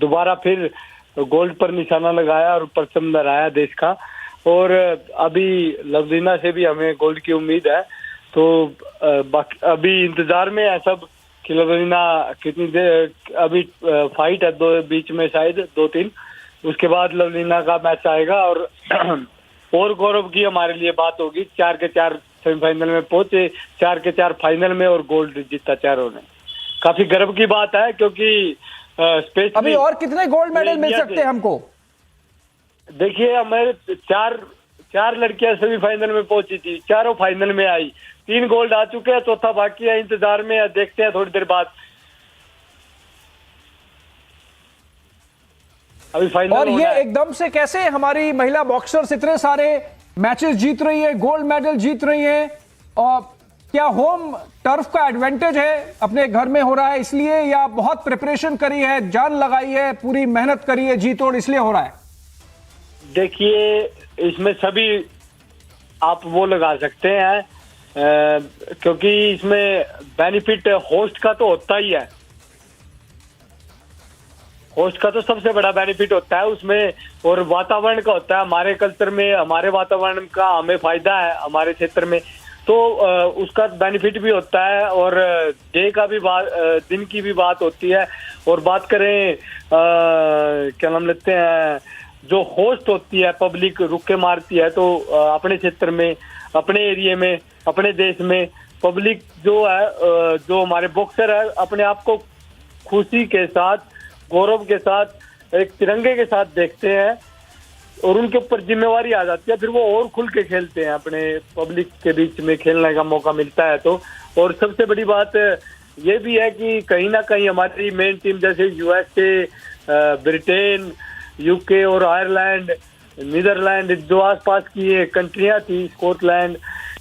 दोबारा फिर गोल्ड पर निशाना लगाया और परचम लहराया देश का, और अभी लवलीना से भी हमें गोल्ड की उम्मीद है. तो अभी इंतजार में है सब कि लवलीना कितनी देर, अभी फाइट है दो बीच में शायद 2-3, उसके बाद लवलीना का मैच आएगा और गौरव की हमारे लिए बात होगी। 4 के 4 सेमीफाइनल में पहुंचे, 4 के 4 फाइनल में और गोल्ड जीता चारों ने। काफी गर्व की बात है क्योंकि स्पेशली अभी और कितने गोल्ड मेडल मिल सकते हैं हमको? देखिए हमारे चार लड़कियां सेमीफाइनल में पहुंची थी, चारों फाइनल में आई, 3 गोल्ड आ चुके हैं, चौथा बाकी है, इंतजार में है, देखते हैं थोड़ी देर बाद। अभी फाइनल और ये एकदम से कैसे हमारी महिला बॉक्सर्स इतने सारे मैचेस जीत रही है, गोल्ड मेडल जीत रही है? और क्या होम टर्फ का एडवांटेज है, अपने घर में हो रहा है इसलिए, या बहुत प्रिपरेशन करी है, जान लगाई है, पूरी मेहनत करी है, जी तोड़ इसलिए हो रहा है? देखिए इसमें सभी आप वो लगा सकते हैं क्योंकि इसमें बेनिफिट होस्ट का तो होता ही है। होस्ट का तो सबसे बड़ा बेनिफिट होता है उसमें, और वातावरण का होता है। हमारे कल्चर में हमारे वातावरण का हमें फायदा है हमारे क्षेत्र में, तो उसका बेनिफिट भी होता है और डे का भी दिन की भी बात होती है। और बात करें क्या नाम लेते हैं, जो होस्ट होती है पब्लिक रुक के मारती है, तो अपने क्षेत्र में, अपने एरिया में, अपने देश में पब्लिक जो है, जो हमारे बॉक्सर है, अपने आप को खुशी के साथ, गौरव के साथ, एक तिरंगे के साथ देखते हैं और उनके ऊपर जिम्मेवारी आ जाती है, फिर वो और खुल के खेलते हैं, अपने पब्लिक के बीच में खेलने का मौका मिलता है। तो और सबसे बड़ी बात ये भी है कि कहीं ना कहीं हमारी मेन टीम जैसे यूएसए, ब्रिटेन, यूके और आयरलैंड, नीदरलैंड, जो आसपास की ये कंट्रियां थी, स्कॉटलैंड,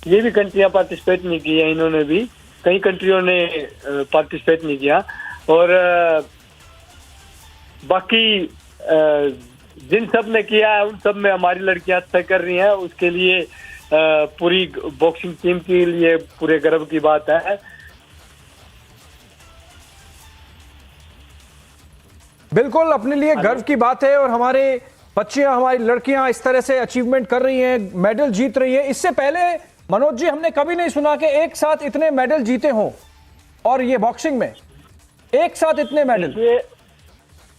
ये भी कंट्रियां पार्टिसिपेट नहीं की है, इन्होंने भी कई कंट्रियों ने पार्टिसिपेट नहीं किया। और बाकी जिन सब ने किया है उन सब में हमारी लड़कियां अच्छा कर रही हैं, उसके लिए पूरी बॉक्सिंग टीम के लिए पूरे गर्व की बात है। बिल्कुल अपने लिए गर्व की बात है, और हमारे बच्चियां, हमारी लड़कियां इस तरह से अचीवमेंट कर रही हैं, मेडल जीत रही हैं। इससे पहले मनोज जी हमने कभी नहीं सुना कि एक साथ इतने मेडल जीते हों, और ये बॉक्सिंग में एक साथ इतने मेडल।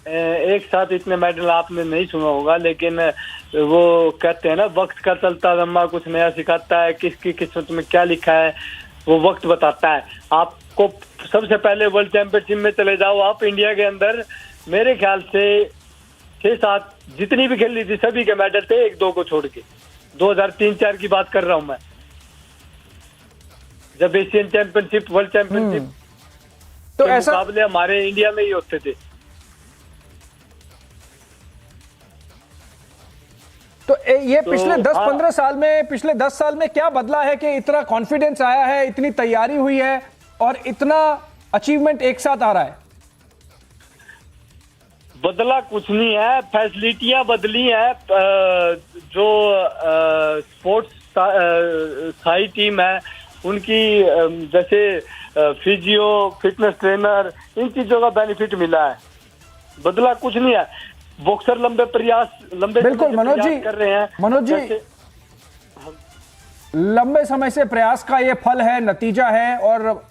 एक साथ इतने मेडल आपने नहीं सुना होगा, लेकिन वो कहते हैं ना, वक्त का चलता दम्मा कुछ नया सिखाता है, किसकी किस्मत में क्या लिखा है वो वक्त बताता है। आपको सबसे पहले वर्ल्ड चैंपियनशिप में चले जाओ आप, इंडिया के अंदर मेरे ख्याल से 6-7 जितनी भी खेली थी सभी के मेडल थे, 1-2 को छोड़ के। 2003-4 की बात कर रहा हूं मैं, जब एशियन चैंपियनशिप, वर्ल्ड चैंपियनशिप तो ऐसा मुकाबले हमारे इंडिया में ही होते थे। तो ये पिछले 10-15 साल में, पिछले 10 साल में क्या बदला है कि इतना कॉन्फिडेंस आया है, इतनी तैयारी हुई है और इतना अचीवमेंट एक साथ आ रहा है? बदला कुछ नहीं है, फैसिलिटियां बदली हैं। जो स्पोर्ट्स साई टीम है उनकी, जैसे फिजियो, फिटनेस ट्रेनर, इन चीजों का बेनिफिट मिला है। बदला कुछ नहीं है। बॉक्सर लंबे बिल्कुल मनोज जी कर रहे हैं। मनोज जी लंबे समय से प्रयास का ये फल है, नतीजा है, और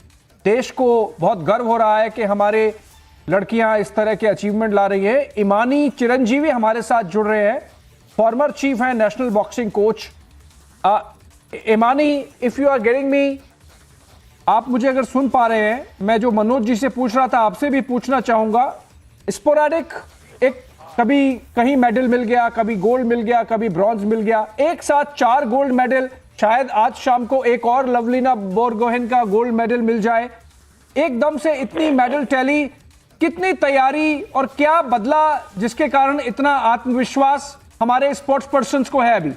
देश को बहुत गर्व हो रहा है कि हमारे लड़कियां इस तरह के अचीवमेंट ला रही है। इमानी चिरंजीवी हमारे साथ जुड़ रहे हैं, फॉर्मर चीफ हैं national boxing coach. Imani, if you are getting me, आप मुझे अगर सुन पा रहे हैं, मैं जो मनोज जी से पूछ रहा था आपसे भी पूछना चाहूंगा। स्पोराडिक, एक कभी कहीं मेडल मिल गया, कभी गोल्ड मिल गया, कभी ब्रॉन्ज मिल गया, एक साथ 4 गोल्ड मेडल, शायद आज शाम को एक और लवलीना बोरगोहेन का गोल्ड मेडल मिल जाए। एकदम से इतनी मेडल टैली, कितनी तैयारी और क्या बदला जिसके कारण इतना आत्मविश्वास हमारे स्पोर्ट्स पर्संस को है अभी?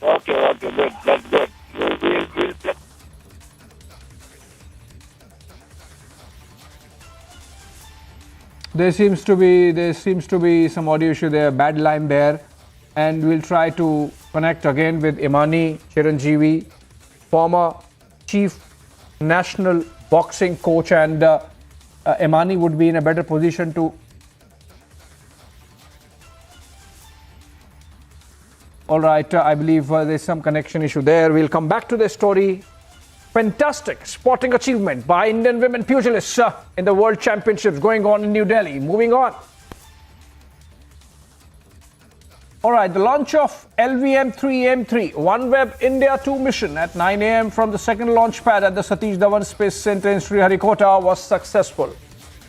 Okay, good, that's good. We'll There seems to be some audio issue there, bad line there, and we'll try to connect again with Imani Chiranjeevi, former chief national boxing coach, and Imani would be in a better position to. All right, I believe there's some connection issue there. We'll come back to this story. Fantastic sporting achievement by Indian women pugilists in the World Championships going on in New Delhi. Moving on. All right, the launch of LVM-3M3 OneWeb India 2 mission at 9 a.m. from the second launch pad at the Satish Dhawan Space Center in Sriharikota was successful.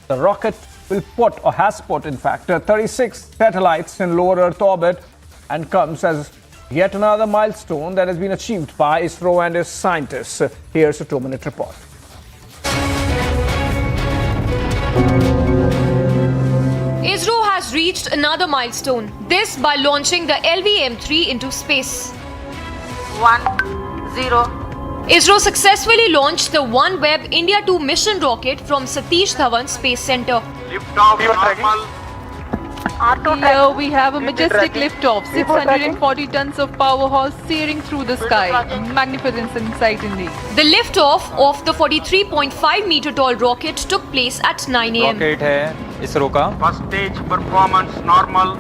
The rocket will put, or has put in fact, 36 satellites in lower Earth orbit and comes as yet another milestone that has been achieved by ISRO and its scientists. Here's a 2-minute report. ISRO has reached another milestone, this by launching the LVM-3 into space. 1-0. ISRO successfully launched the OneWeb India 2 mission rocket from Satish Dhawan Space Center. Liftoff normal. Here we have a majestic liftoff, 640 tons of powerhouse searing through the sky. Magnificent sight indeed. The liftoff of the 43.5 meter tall rocket took place at 9 a.m. Rocket है ISRO का. First stage performance normal.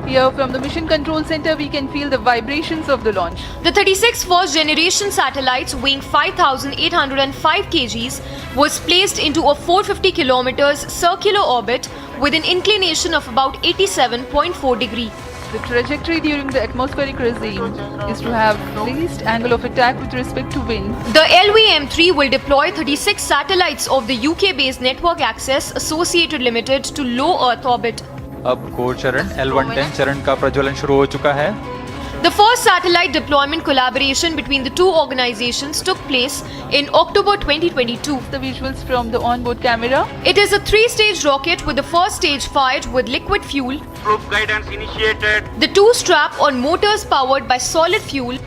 Here from the Mission Control Center we can feel the vibrations of the launch. The 36 first generation satellites weighing 5,805 kgs was placed into a 450 kilometers circular orbit with an inclination of about 87.4 degrees. The trajectory during the atmospheric regime is to have least angle of attack with respect to wind. The LVM-3 will deploy 36 satellites of the UK-based Network Access Associated Limited to low Earth orbit. अब core चरण L110 चरण का प्रज्वलन शुरू हो चुका है. The first satellite deployment collaboration between the two organizations took place in October 2022. The visuals from the onboard camera. It is a 3-stage rocket with the first stage fired with liquid fuel. Group guidance initiated. The two strap on motors powered by solid fuel.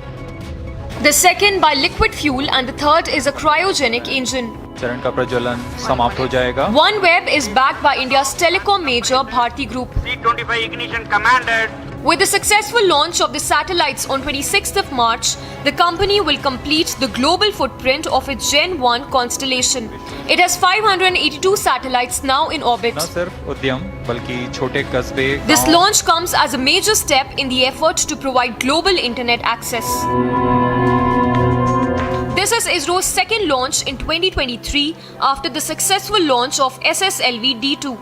The second by liquid fuel and the third is a cryogenic engine. चरण का प्रज्वलन समाप्त हो जाएगा. OneWeb is backed by India's telecom major Bharti Group. C-25 ignition commanded. With the successful launch of the satellites on 26th of March, the company will complete the global footprint of its Gen 1 constellation. It has 582 satellites now in orbit. न सिर्फ उद्यम बल्कि छोटे कस्बे. This launch comes as a major step in the effort to provide global internet access. This is ISRO's second launch in 2023 after the successful launch of SSLV-D2.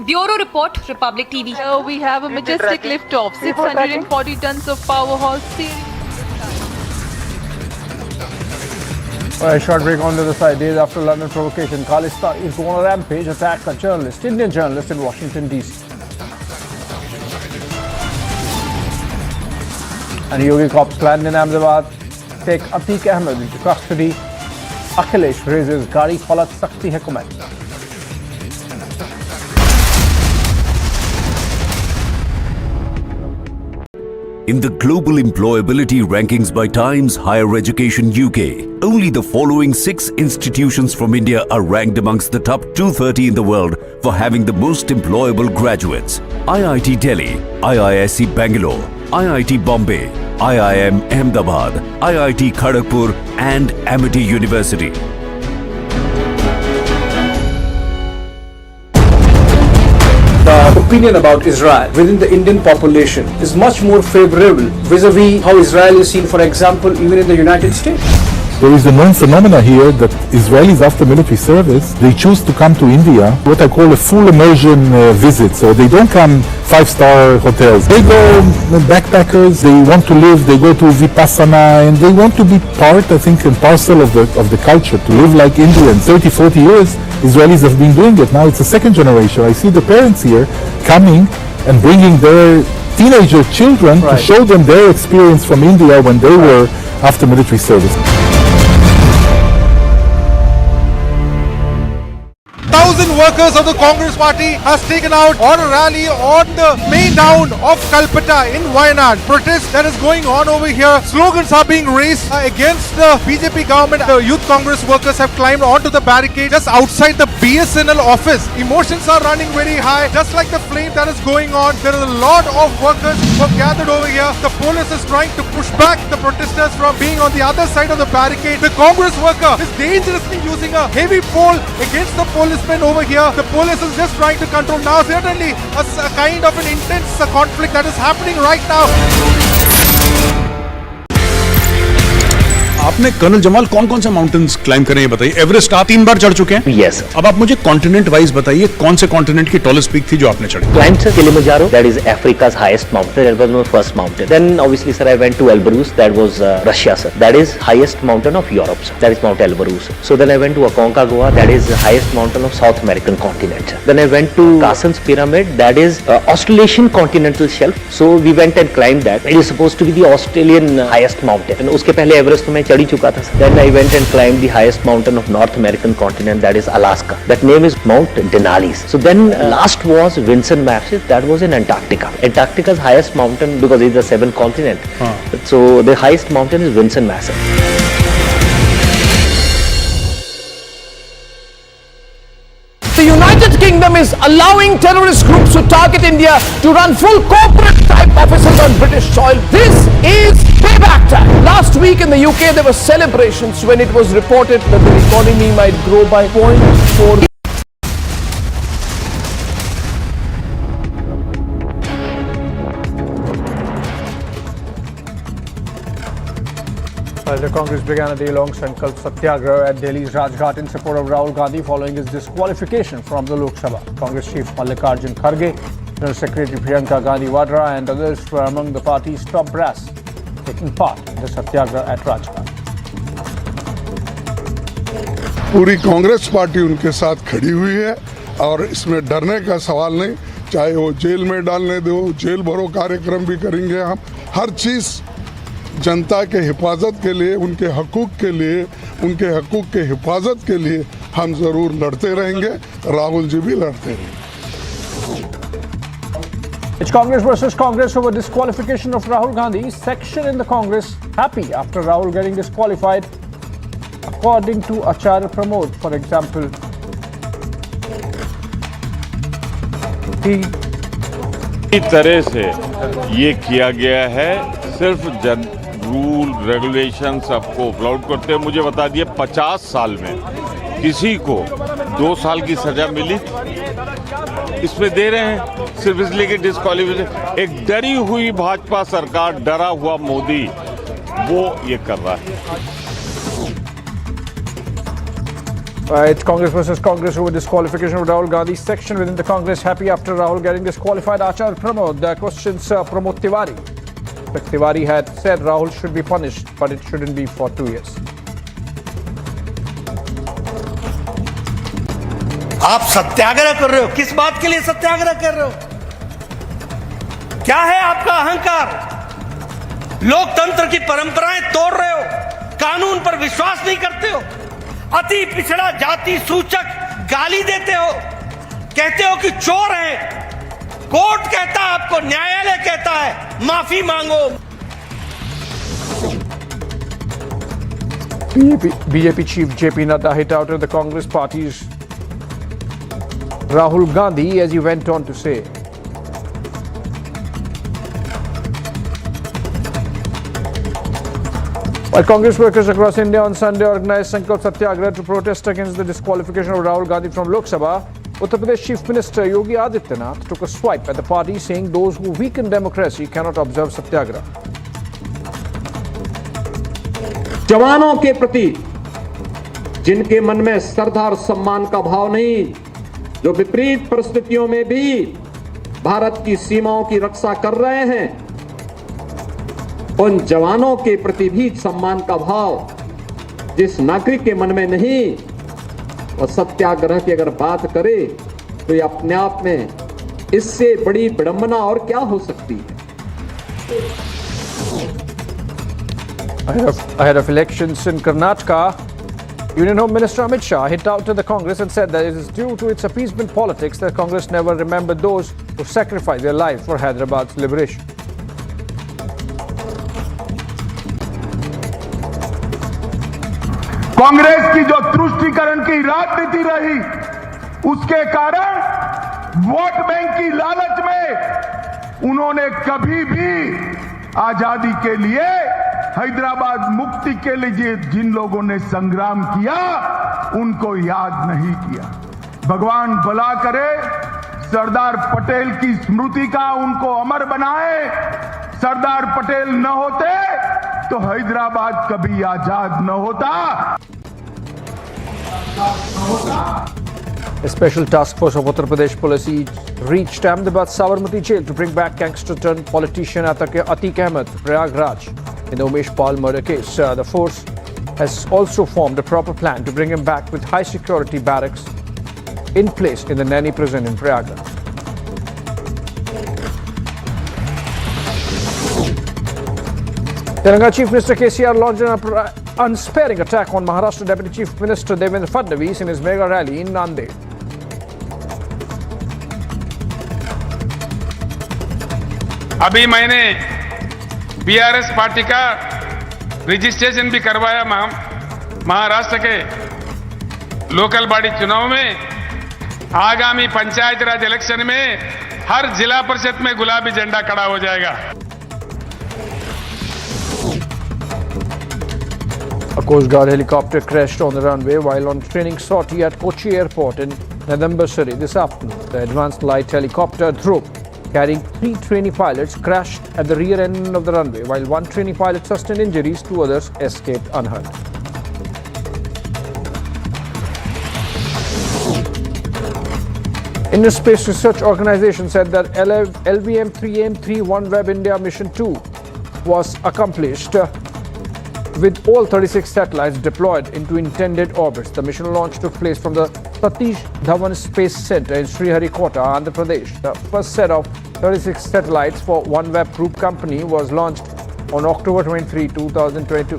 Bureau Report, Republic TV. Here we have a majestic liftoff, 640 tons of powerhouse searing. A short break on the other side. Days after London provocation, Khalistan is on a rampage, attack a journalist, Indian journalist in Washington DC. And Yogi cops land in Ahmedabad take Atique Ahmed into custody. Akhilesh raises Gari Halat Sakti hai comment. In the global employability rankings by Times Higher Education UK, only the following 6 institutions from India are ranked amongst the top 230 in the world for having the most employable graduates. IIT Delhi, IISc Bangalore, IIT Bombay, IIM Ahmedabad, IIT Kharagpur and Amity University. The opinion about Israel within the Indian population is much more favorable vis-a-vis how Israel is seen, for example, even in the United States. There is a known phenomena here that Israelis after military service, they choose to come to India, what I call a full immersion visit. So they don't come 5-star hotels. They go backpackers, they want to live, they go to Vipassana, and they want to be part, I think, and parcel of the culture, to live like Indians. 30, 40 years, Israelis have been doing it. Now it's the second generation. I see the parents here coming and bringing their teenager children to show them their experience from India when they were after military service. 1,000 workers of the Congress Party has taken out on a rally on the main town of Kalpata in Wayanad. Protest that is going on over here. Slogans are being raised against the BJP government. The Youth Congress workers have climbed onto the barricade just outside the BSNL office. Emotions are running very high, just like the flame that is going on. There is a lot of workers who have gathered over here. The police is trying to push back the protesters from being on the other side of the barricade. The Congress worker is dangerously using a heavy pole against the policemen over here. The police is just trying to control. Now certainly a kind of an intense conflict that is happening right now. आपने colonel Jamal कौन कौन से mountains climb करे ये बताइए। Everest आप 3 बार चढ़ चुके हैं? यस। अब आप मुझे कॉन्टिनेंट वाइज बताइए कौन से कॉन्टिनेंट की टॉलेस्ट पीक थी जो आपने चढ़ी? Climbed sir Kilimanjaro, that is Africa's highest mountain. That was my first mountain. Then obviously sir I went to Elbrus, that was Russia sir. That is highest mountain of Europe sir. That is Mount Elbrus. So then I went to Aconcagua, that is the highest mountain of South American continent sir. Then I went to Carsten's Pyramid, that is Australasian continental shelf. So we went and climbed that. It is supposed to be the Australian highest mountain. And उसके पहले Everest तो मैं चढ़ ही चुका था sir. Then I went and climbed the highest mountain of North American continent, that is Alaska. That name is Mount Denali. So then last was Vinson Massif, that was in Antarctica. Antarctica's highest mountain, because it's the 7th continent. So the highest mountain is Vinson Massif. The United Kingdom is allowing terrorist groups to target India to run full corporate type offices on British soil. This is payback time. Last week in the UK there were celebrations when it was reported that the economy might grow by 0.4%. The Congress began a day-long Sankalp Satyagraha at Delhi's Rajghat in support of Rahul Gandhi following his disqualification from the Lok Sabha. Congress Chief Mallikarjun Kharge, General Secretary Priyanka Gandhi Vadra and others were among the party's top brass taking part in the Satyagraha at Rajghat. पूरी Congress party उनके साथ खड़ी हुई है और इसमें डरने का सवाल नहीं। चाहे वो जेल में डालने दो, जेल भरो कार्यक्रम भी करेंगे हम। हर चीज़ जनता के हिफाजत के लिए, उनके हकूक़ के लिए, उनके हकूक़ के हिफाजत के लिए हम ज़रूर लड़ते रहेंगे। राहुल जी भी लड़ते रहेंगे। It's Congress versus Congress over disqualification of Rahul Gandhi. Section in the Congress happy after Rahul getting disqualified. According to Acharya Pramod, for example, इस तरह से ये किया गया है सिर्फ रूल रेगुलेशन सबको अपलोड करते हैं। मुझे बता दिए 50 साल में किसी को 2 साल की सजा मिली, इसमें दे रहे हैं सिर्फ इसलिए कि डिस्क्वालिफिकेशन। एक डरी हुई भाजपा सरकार, डरा हुआ मोदी वो ये कर रहा है। It's Congress versus Congress over disqualification of Rahul Gandhi. Section within the Congress happy after Rahul getting disqualified. Acharya Pramod questions Pramod Tiwari. But Tiwari had said Rahul should be punished, but it shouldn't be for 2 years. आप सत्याग्रह कर रहे हो, किस बात के लिए सत्याग्रह कर रहे हो? क्या है आपका अहंकार? लोकतंत्र की परंपराएं तोड़ रहे हो, कानून पर विश्वास नहीं करते हो, अति पिछड़ा जाति सूचक गाली देते हो, कहते हो कि चोर हैं। कोर्ट कहता है आपको, न्यायालय कहता है माफी मांगो। BJP chief JP Nadda hit out at the Congress party's Rahul Gandhi as he went on to say, while Congress workers across India on Sunday organized Sankalp Satyagraha to protest against the disqualification of Rahul Gandhi from Lok Sabha, Uttar Pradesh Chief Minister Yogi Adityanath took a swipe at the party, saying those who weaken democracy cannot observe Satyagraha. जवानों के प्रति जिनके मन में श्रद्धा और सम्मान का भाव नहीं, जो विपरीत परिस्थितियों में भी भारत की सीमाओं की रक्षा कर रहे हैं, उन जवानों के प्रति भी सम्मान का भाव जिस नागरिक के मन में नहीं, और सत्याग्रह की अगर बात करे तो ये अपने आप में इससे बड़ी विडंबना और क्या हो सकती है। Ahead of elections in Karnataka, Union Home Minister Amit Shah hit out to the Congress and said that it is due to its appeasement politics that Congress never remembered those who sacrificed their life for Hyderabad's liberation. Congress की जो तुष्टीकरण की राजनीति रही, उसके कारण vote bank की लालच में उन्होंने कभी भी आजादी के लिए, हैदराबाद मुक्ति के लिए जिन लोगों ने संग्राम किया उनको याद नहीं किया। भगवान भला करे, सरदार पटेल की स्मृति का उनको अमर बनाए। सरदार पटेल न होते तो हैदराबाद कभी आजाद न होता। A special task force of Uttar Pradesh police reached Ahmedabad Sabarmati jail to bring back gangster turned politician Atique Ahmed, Prayagraj, in the Umesh Pal murder case. The force has also formed a proper plan to bring him back with high security barracks in place in the Naini prison in Prayagraj. Telangana Chief Minister KCR launched an unsparing attack on Maharashtra Deputy Chief Minister Devendra Fadnavis in his mega rally in Nanded. अभी मैंने BRS party का registration भी करवाया महाराष्ट्र के local body चुनाव में। आगामी पंचायत राज election में हर जिला परिषद में गुलाबी झंडा खड़ा हो जाएगा। A Coast Guard helicopter crashed on the runway while on training sortie at Kochi Airport in Nadambasari this afternoon. The advanced light helicopter Dhruv, carrying 3 trainee pilots, crashed at the rear end of the runway, while 1 trainee pilot sustained injuries, 2 others escaped unhurt. Indian Space Research Organization said that LVM-3M3 OneWeb India Mission 2 was accomplished with all 36 satellites deployed into intended orbits. The mission launch took place from the Satish Dhawan Space Center in Sriharikota, Andhra Pradesh. The first set of 36 satellites for OneWeb Group Company was launched on October 23, 2022.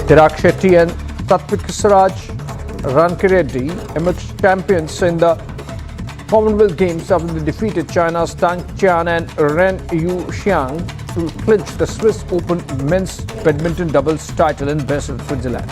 Chirag Shetty and Satvik Siraj Rankireddy emerged champions in the Commonwealth Games after they defeated China's Tang Qian and Ren Yuxiang to clinch the Swiss Open men's badminton doubles title in Basel, Switzerland.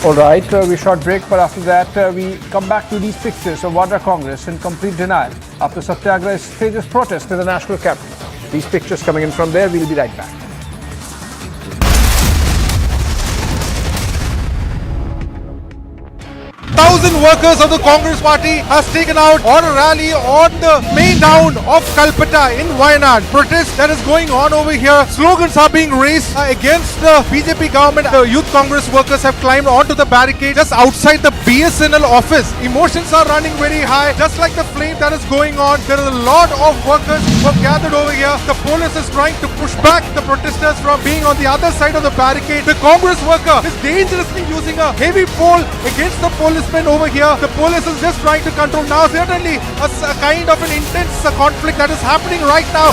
Alright, we short break, but after that we come back to these pictures of Vadra Congress in complete denial after Satyagrah's stages protest in the national capital. These pictures coming in from there, we'll be right back. Thousand workers of the Congress party has taken out on a rally on the main town of Kalpata in Wayanad. Protest that is going on over here. Slogans are being raised against the BJP government. The youth Congress workers have climbed onto the barricade just outside the BSNL office. Emotions are running very high, just like the flame that is going on. There are a lot of workers who have gathered over here. The police is trying to push back the protesters from being on the other side of the barricade. The Congress worker is dangerously using a heavy pole against the policemen over here. The police is just trying to control. Now certainly a kind of an intense conflict that is happening right now.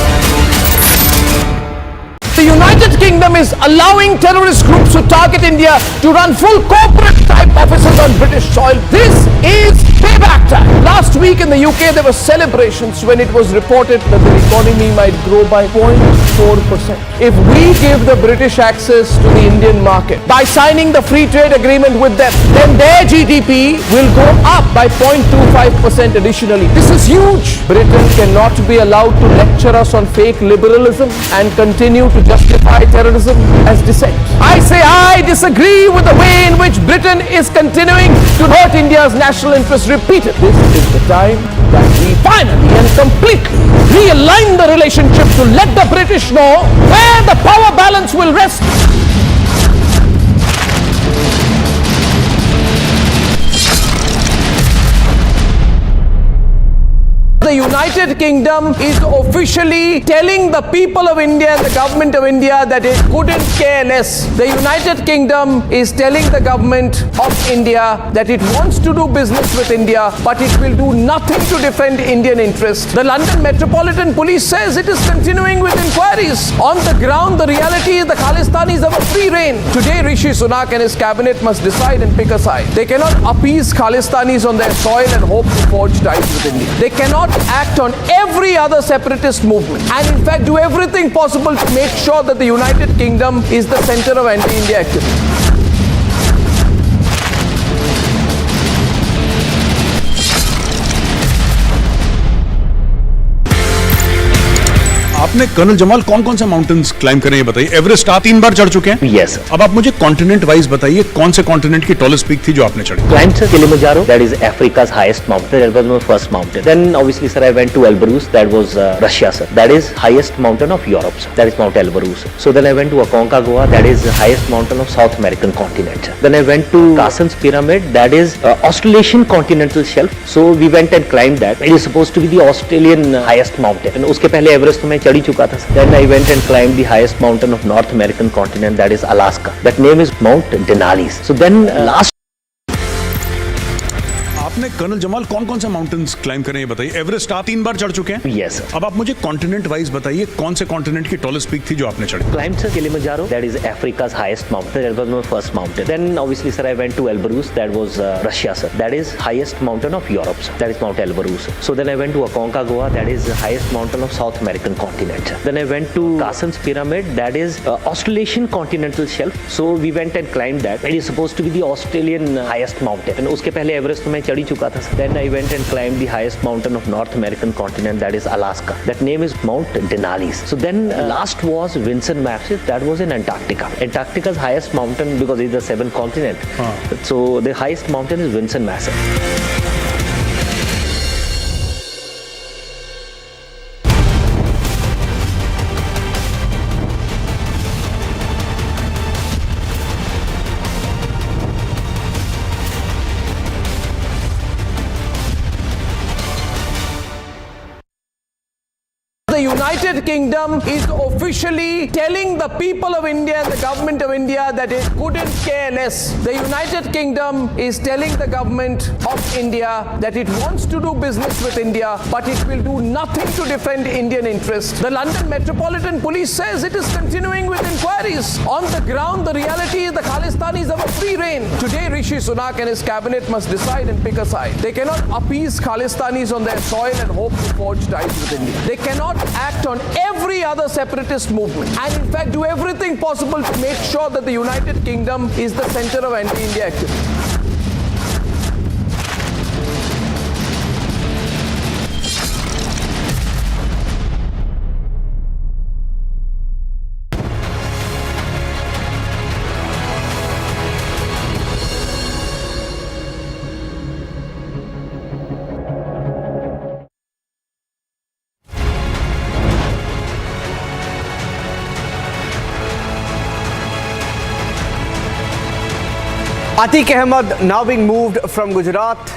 The United Kingdom is allowing terrorist groups to target India to run full corporate type offices on British soil. This is payback time. Last week in the UK there were celebrations when it was reported that the economy might grow by 0.4%. If we give the British access to the Indian market by signing the free trade agreement with them, then their GDP will go up by 0.25% additionally. This is huge. Britain cannot be allowed to lecture us on fake liberalism and continue to justify terrorism as dissent. I say I disagree with the way in which Britain is continuing to hurt India's national interest repeatedly. This is the time that we finally and completely realign the relationship to let the British know where the power balance will rest. The United Kingdom is officially telling the people of India and the government of India that it couldn't care less. The United Kingdom is telling the government of India that it wants to do business with India, but it will do nothing to defend Indian interests. The London Metropolitan Police says it is continuing with inquiries. On the ground, the reality is the Khalistanis have a free reign. Today, Rishi Sunak and his cabinet must decide and pick a side. They cannot appease Khalistanis on their soil and hope to forge ties with India. They cannot act on every other separatist movement and in fact do everything possible to make sure that the United Kingdom is the center of anti-India activity. आपने colonel Jamal कौन कौन से mountains climb करे ये बताइए। Everest आप 3 बार चढ़ चुके हैं? यस। अब आप मुझे कॉन्टिनेंट वाइज बताइए कौन से कॉन्टिनेंट की टॉलेस्ट पीक थी जो आपने चढ़ी? Climbed sir Kilimanjaro, that is Africa's highest mountain. That was my first mountain. Then obviously sir I went to Elbrus, that was Russia sir. That is highest mountain of Europe sir. That is Mount Elbrus. So then I went to Aconcagua, that is the highest mountain of South American continent. Then I went to Carsten's Pyramid, that is Australasian continental shelf. So we went and climbed that. It is supposed to be the Australian highest mountain. And उसके पहले Everest तो मैं चढ़ ही चुका था। Then I went and climbed the highest mountain of North American continent, that is Alaska. That name is Mount Denali. So then last आपने colonel Jamal कौन कौन से माउंटेन्स क्लाइम करे ये बताइए। एवरेस्ट आप 3 बार चढ़ चुके हैं? यस। अब आप मुझे कॉन्टिनेंट वाइज बताइए कौन से कॉन्टिनेंट की टॉलेस्ट पीक थी जो आपने चढ़ी? Climbed sir Kilimanjaro, that is Africa's highest mountain. That was my first mountain. Then obviously sir I went to Elbrus, that was Russia sir. That is highest mountain of Europe sir. That is Mount Elbrus. So then I went to Aconcagua, that is the highest mountain of South American continent. Then I went to Carsten's Pyramid, that is Australasian continental shelf. So we went and climbed that. It is supposed to be the Australian highest mountain. And उसके पहले Everest तो मैं चढ़ ही चुका था। Then I went and climbed the highest mountain of North American continent, that is Alaska. That name is Mount Denali. So then last was Vinson Massif, that was in Antarctica. Antarctica's highest mountain, because it's the 7th continent. So the highest mountain is Vinson Massif. The United Kingdom is officially telling the people of India and the government of India that it couldn't care less. The United Kingdom is telling the government of India that it wants to do business with India, but it will do nothing to defend Indian interests. The London Metropolitan Police says it is continuing with inquiries. On the ground, the reality is the Khalistanis have a free reign. Today, Rishi Sunak and his cabinet must decide and pick a side. They cannot appease Khalistanis on their soil and hope to forge ties with India. They cannot act on every other separatist movement and in fact do everything possible to make sure that the United Kingdom is the center of anti-India activity. Atique Ahmed now being moved from Gujarat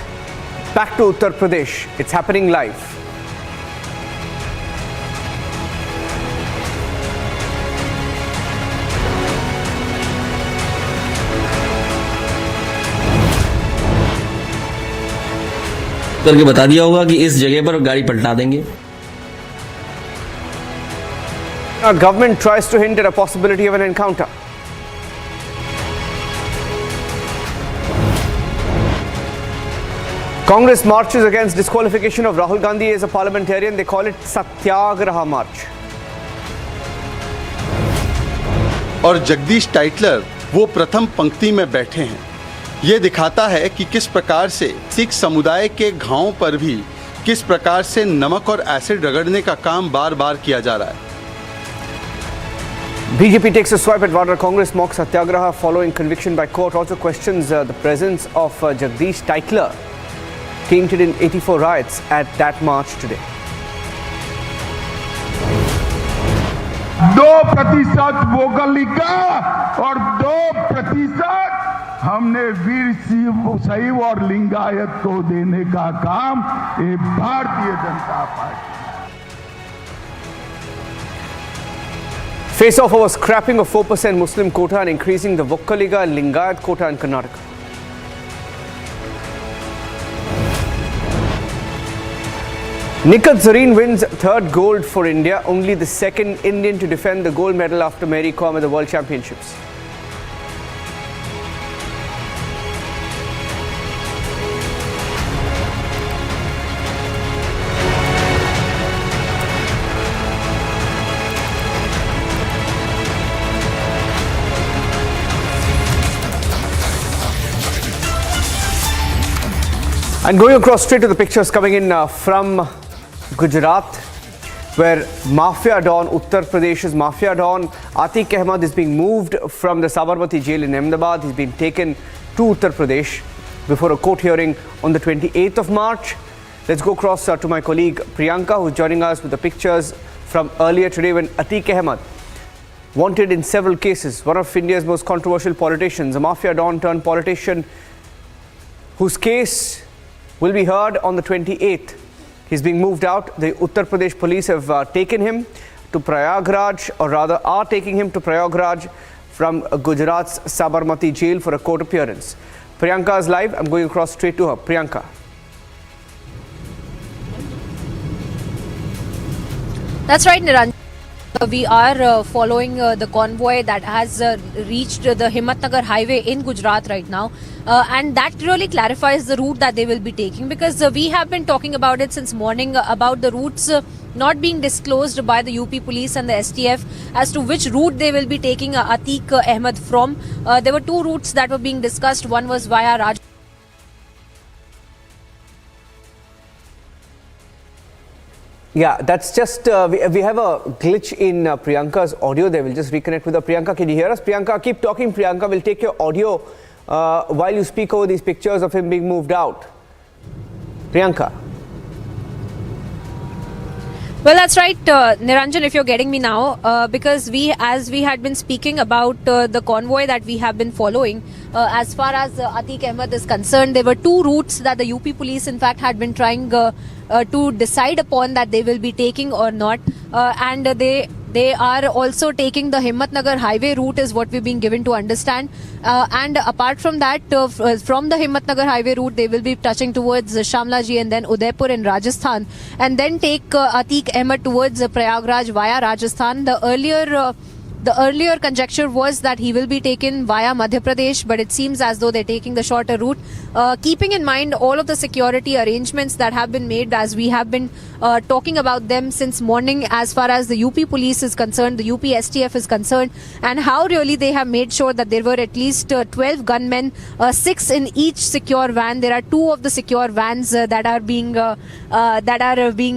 back to Uttar Pradesh. It's happening live. करके बता दिया होगा कि इस जगह पर गाड़ी पलटा देंगे। Our government tries to hint at a possibility of an encounter. Congress marches against disqualification of Rahul Gandhi as a parliamentarian. They call it Satyagraha March. और जगदीश टाइटलर वो प्रथम पंक्ति में बैठे हैं। ये दिखाता है कि किस प्रकार से सिख समुदाय के घावों पर भी किस प्रकार से नमक और एसिड रगड़ने का काम बार बार किया जा रहा है। BJP takes a swipe at Vadra. Congress mocks Satyagraha following conviction by court. Also questions the presence of Jagdish Tytler, tainted in 84 riots at that march today. 2% वोगलिका और 2% हमने वीर शैव और लिंगायत को देने का काम ये Bharatiya Janata party. Face off over scrapping of 4% Muslim quota and increasing the Vokkaliga and Lingayat quota in Karnataka. Nikat Zareen wins third gold for India, only the second Indian to defend the gold medal after Mary Kom at the World Championships. And going across straight to the pictures coming in from Gujarat. where Mafia Don, Uttar Pradesh's Mafia Don, Atique Ahmed is being moved from the Sabarmati jail in Ahmedabad. He's been taken to Uttar Pradesh before a court hearing on the 28th of March. Let's go across to my colleague Priyanka, who's joining us with the pictures from earlier today when Atique Ahmed, wanted in several cases, one of India's most controversial politicians, a Mafia Don turned politician whose case will be heard on the 28th. He's being moved out. The Uttar Pradesh police have taken him to Prayagraj, or rather are taking him to Prayagraj from Gujarat's Sabarmati jail for a court appearance. Priyanka is live. I'm going across straight to her. Priyanka. That's right, Niranjan. We are following the convoy that has reached the Himmatnagar highway in Gujarat right now. And that really clarifies the route that they will be taking, because we have been talking about it since morning about the routes not being disclosed by the UP police and the STF as to which route they will be taking Atique Ahmed from. There were two routes that were being discussed. One was via Raj. Yeah, that's just, we have a glitch in Priyanka's audio there. We'll just reconnect with her. Priyanka, can you hear us? Priyanka, keep talking. Priyanka, we'll take your audio while you speak over these pictures of him being moved out. Priyanka. Well, that's right, Niranjan, if you're getting me now, because as we had been speaking about the convoy that we have been following, as far as Atique Ahmed is concerned, there were two routes that the UP police in fact had been trying to decide upon that they will be taking or not, and they are also taking the Himmatnagar highway route is what we're being given to understand, and apart from that, from the Himmatnagar highway route they will be touching towards Shamlaji and then Udaipur in Rajasthan, and then take Atique Ahmed towards Prayagraj via Rajasthan. The earlier conjecture was that he will be taken via Madhya Pradesh, but it seems as though they're taking the shorter route, keeping in mind all of the security arrangements that have been made, as we have been talking about them since morning, as far as the UP police is concerned, the UP STF is concerned, and how really they have made sure that there were at least 12 gunmen, 6 in each secure van. There are 2 of the secure vans that are being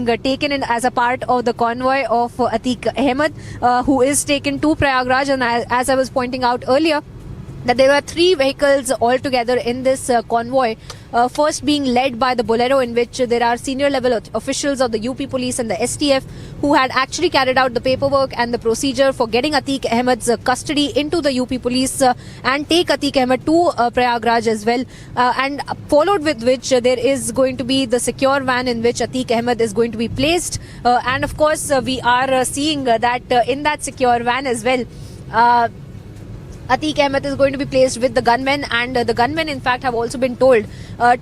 taken in as a part of the convoy of Atique Ahmed, who is taken to Prayagraj. And as I was pointing out earlier, that there were 3 vehicles altogether in this convoy, first being led by the Bolero, in which there are senior level officials of the UP police and the STF who had actually carried out the paperwork and the procedure for getting Atique Ahmed's custody into the UP police and take Atique Ahmed to Prayagraj as well, and followed with which there is going to be the secure van in which Atique Ahmed is going to be placed, and of course we are seeing that in that secure van as well, Atique Ahmed is going to be placed with the gunmen, and the gunmen in fact have also been told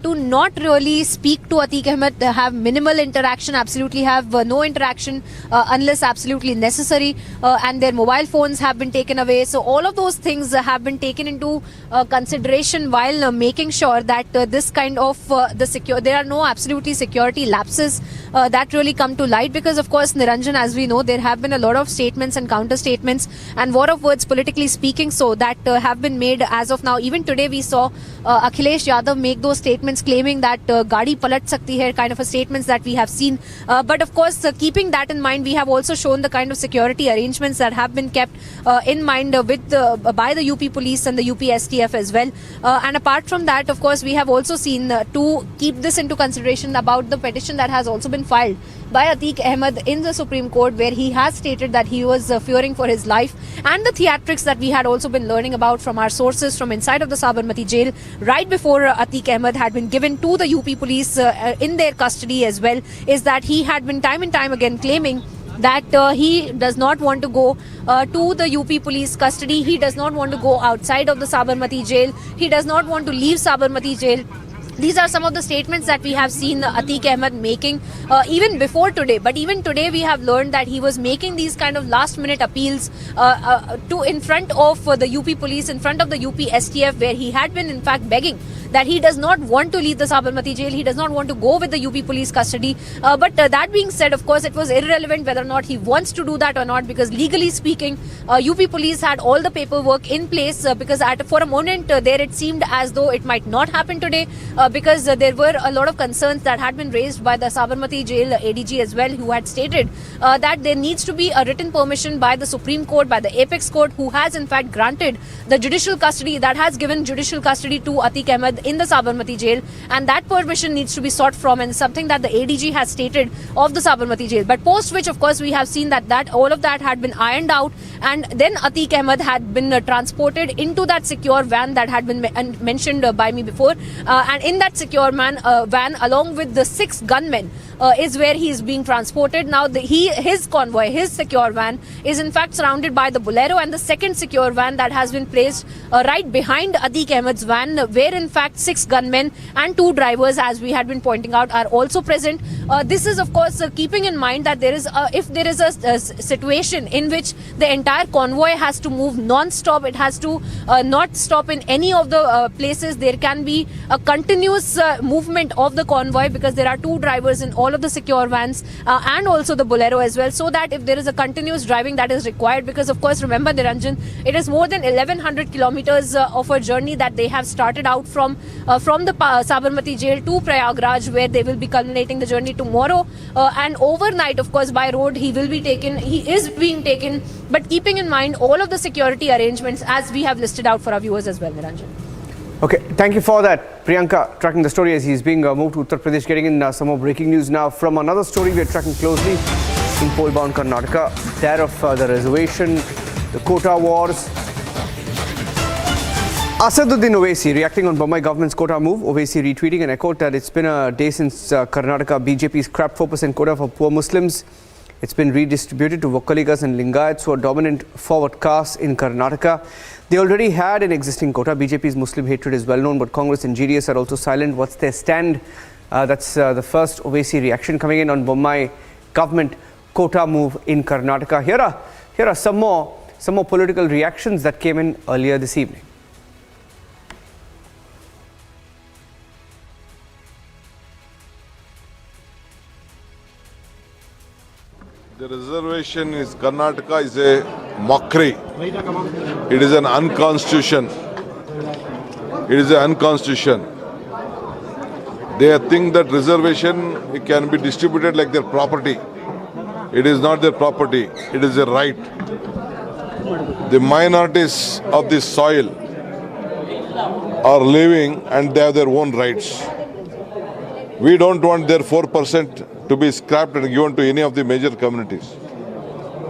to not really speak to Atique Ahmed, have minimal interaction, absolutely have no interaction unless absolutely necessary, and their mobile phones have been taken away. So all of those things have been taken into consideration while making sure that this kind of there are no absolutely security lapses that really come to light, because of course, Niranjan, as we know, there have been a lot of statements and counter statements and war of words politically speaking, so that have been made as of now. Even today we saw Akhilesh Yadav make those statements claiming that gaadi palat sakti hai, kind of a statements that we have seen, but of course keeping that in mind, we have also shown the kind of security arrangements that have been kept in mind with by the UP police and the UP STF as well, and apart from that, of course, we have also seen to keep this into consideration about the petition that has also been filed by Atique Ahmed in the Supreme Court, where he has stated that he was fearing for his life, and the theatrics that we had also been learning about from our sources from inside of the Sabarmati jail right before Atique Ahmed had been given to the UP police in their custody as well, is that he had been time and time again claiming that he does not want to go to the UP police custody, he does not want to go outside of the Sabarmati jail, he does not want to leave Sabarmati jail. These are some of the statements that we have seen Atique Ahmed making even before today. But even today we have learned that he was making these kind of last minute appeals in front of the UP police, in front of the UP STF, where he had been in fact begging that he does not want to leave the Sabarmati jail. He does not want to go with the UP police custody. But that being said, of course, it was irrelevant whether or not he wants to do that or not, because legally speaking, UP police had all the paperwork in place, because for a moment there it seemed as though it might not happen today, because there were a lot of concerns that had been raised by the Sabarmati jail ADG as well, who had stated that there needs to be a written permission by the Supreme Court, by the Apex Court, who has in fact granted the judicial custody, that has given judicial custody to Atique Ahmed in the Sabarmati jail, and that permission needs to be sought from, and something that the ADG has stated of the Sabarmati jail. But post which, of course, we have seen that all of that had been ironed out, and then Atique Ahmed had been transported into that secure van that had been mentioned by me before, and in that secure van along with the 6 gunmen is where he is being transported. Now his convoy, his secure van, is in fact surrounded by the Bolero and the second secure van that has been placed right behind Atique Ahmed's van, where in fact 6 gunmen and 2 drivers, as we had been pointing out, are also present. This is of course keeping in mind that if there is a situation in which the entire convoy has to move non-stop, it has to not stop in any of the places. There can be a continuous movement of the convoy, because there are 2 drivers in all of the secure vans and also the Bolero as well, so that if there is a continuous driving that is required, because of course remember, Niranjan, it is more than 1100 kilometers of a journey that they have started out from the Sabarmati jail to Prayagraj, where they will be culminating the journey tomorrow, and overnight of course by road he is being taken, but keeping in mind all of the security arrangements as we have listed out for our viewers as well, Niranjan. Okay, thank you for that, Priyanka, tracking the story as he's being moved to Uttar Pradesh. Getting in some more breaking news now from another story we are tracking closely in pole-bound Karnataka. Tariff, the reservation, the quota wars. Asaduddin Owaisi reacting on Bombay government's quota move. Owaisi retweeting and echoed that it's been a day since Karnataka BJP scrapped 4% quota for poor Muslims. It's been redistributed to Vokkaligas and Lingayats, who are dominant forward castes in Karnataka. They already had an existing quota. BJP's Muslim hatred is well known, but Congress and GDS are also silent. What's their stand? That's the first Owaisi reaction coming in on Bombay government quota move in Karnataka. Here are some more political reactions that came in earlier this evening. The reservation in Karnataka is a mockery. It is an unconstitution. It is an unconstitution. They think that reservation can be distributed like their property. It is not their property. It is a right. The minorities of this soil are living and they have their own rights. We don't want their 4% to be scrapped and given to any of the major communities.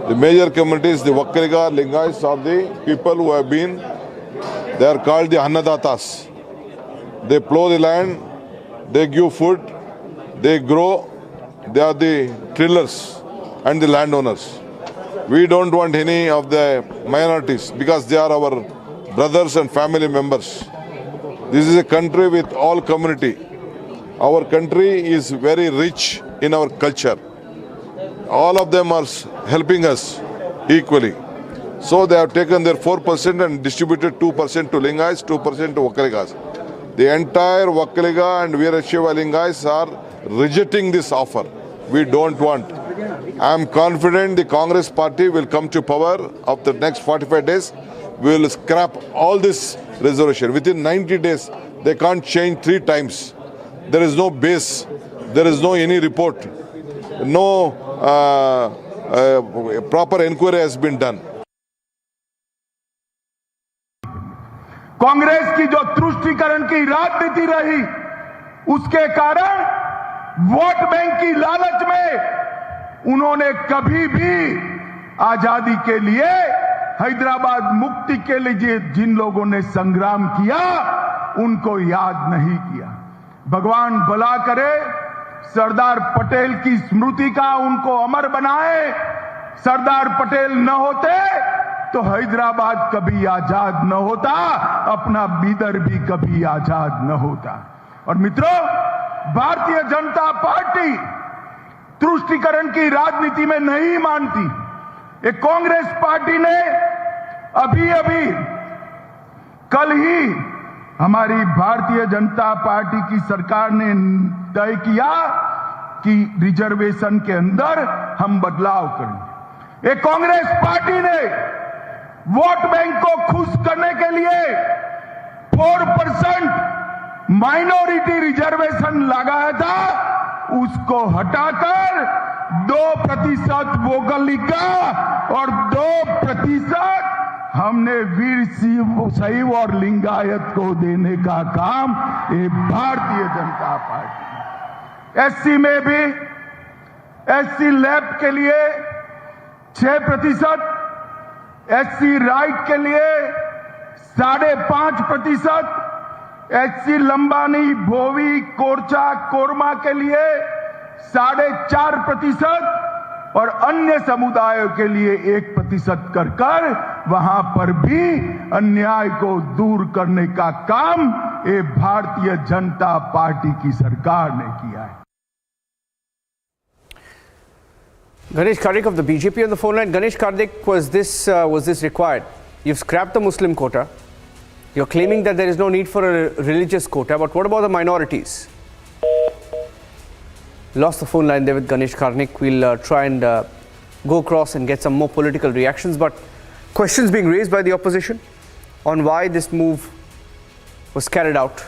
The major communities, the Vokkaliga, Lingayats, are the people who have been, they are called the Annadatas. They plow the land, they give food, they grow, they are the tillers and the landowners. We don't want any of the minorities because they are our brothers and family members. This is a country with all community. Our country is very rich in our culture. All of them are helping us equally. So they have taken their 4% and distributed 2% to Lingayats, 2% to Vokkaligas. The entire Vokkaliga and Veerashaiva Lingayats are rejecting this offer. We don't want. I am confident the Congress party will come to power after the next 45 days. We will scrap all this reservation. Within 90 days, they can't change 3 times. There is no base. There is no any report. No proper inquiry has been done. Congress की जो तुष्टीकरण की राजनीति रही, उसके कारण vote bank की लालच में उन्होंने कभी भी आजादी के लिए, हैदराबाद मुक्ति के लिए जिन लोगों ने संग्राम किया, उनको याद नहीं किया। भगवान भला करे, सरदार पटेल की स्मृति का उनको अमर बनाए। सरदार पटेल न होते तो हैदराबाद कभी आजाद न होता, अपना बीदर भी कभी आजाद न होता। और मित्रों, भारतीय जनता पार्टी तुष्टीकरण की राजनीति में नहीं मानती। एक कांग्रेस पार्टी ने अभी कल ही हमारी भारतीय जनता पार्टी की सरकार ने तय किया कि रिजर्वेशन के अंदर हम बदलाव करेंगे। ये कांग्रेस पार्टी ने वोट बैंक को खुश करने के लिए 4% माइनॉरिटी रिजर्वेशन लगाया था, उसको हटाकर 2% वोकलिका और 2% हमने वीर शैव और लिंगायत को देने का काम ये भारतीय जनता पार्टी। एससी में भी एससी लैब के लिए 6%, एससी राइट के लिए 5.5%, एससी लंबानी भोवी कोरचा कोरमा के लिए 4.5% और अन्य समुदायों के लिए 1% कर वहां पर भी अन्याय को दूर करने का काम ये भारतीय जनता पार्टी की सरकार ने किया है। Ganesh Karnik of the BJP on the phone line. Ganesh Karnik, was this required? You've scrapped the Muslim quota. You're claiming that there is no need for a religious quota, but what about the minorities? Lost the phone line there with Ganesh Karnik. We'll try and go across and get some more political reactions, but questions being raised by the opposition on why this move was carried out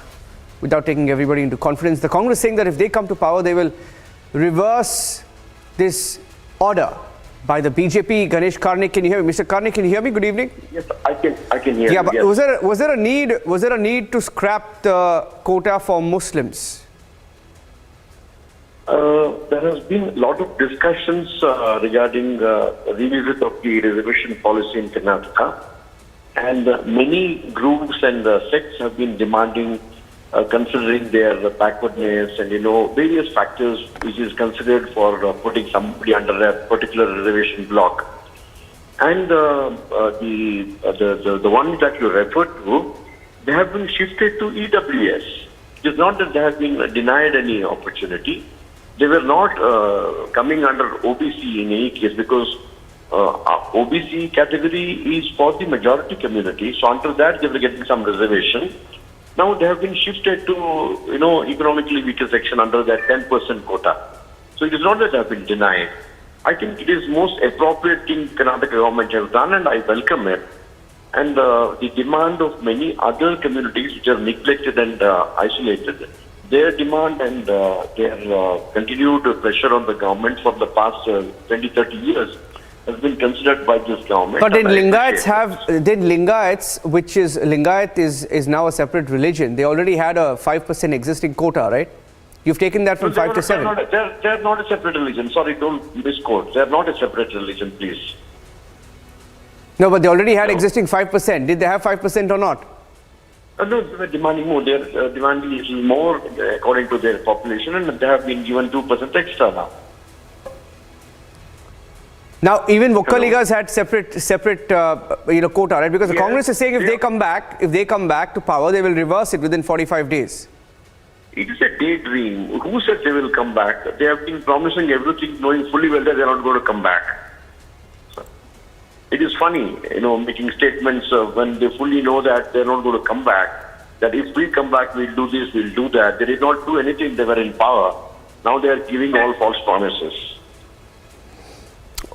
without taking everybody into confidence. The Congress saying that if they come to power, they will reverse this order by the BJP. Ganesh Karnik, can you hear me? Mr. Karnik, can you hear me? Good evening. Yes, I can hear you. Yeah, but yes. was there a need to scrap the quota for Muslims? There has been a lot of discussions regarding revisit of the reservation policy in Karnataka, and many groups and sects have been demanding, considering their backwardness and various factors which is considered for putting somebody under a particular reservation block. And the one that you referred to, they have been shifted to EWS. It is not that they have been denied any opportunity. They were not coming under OBC in any case, because OBC category is for the majority community. So under that they were getting some reservation. Now they have been shifted to economically weaker section under that 10% quota. So it is not that they have been denied. I think it is most appropriate thing Karnataka government has done, and I welcome it. And the demand of many other communities which are neglected and isolated, their demand and their continued pressure on the government for the past 20-30 years has been considered by this government. But did Lingayats, which is Lingayat is now a separate religion, they already had a 5% existing quota, right? You've taken that from 5 to 7. They're not a separate religion. Sorry, don't misquote. They're not a separate religion, please. No, but they already had existing 5%. Did they have 5% or not? No, they were demanding more. They're demanding a little more according to their population, and they have been given 2% extra now. Now, even Vokkaligas had separate quota, right? Because the Congress is saying if they come back to power, they will reverse it within 45 days. It is a daydream. Who said they will come back? They have been promising everything, knowing fully well that they are not going to come back. So, it is funny, making statements when they fully know that they are not going to come back. That if we come back, we'll do this, we'll do that. They did not do anything. They were in power. Now they are giving all false promises.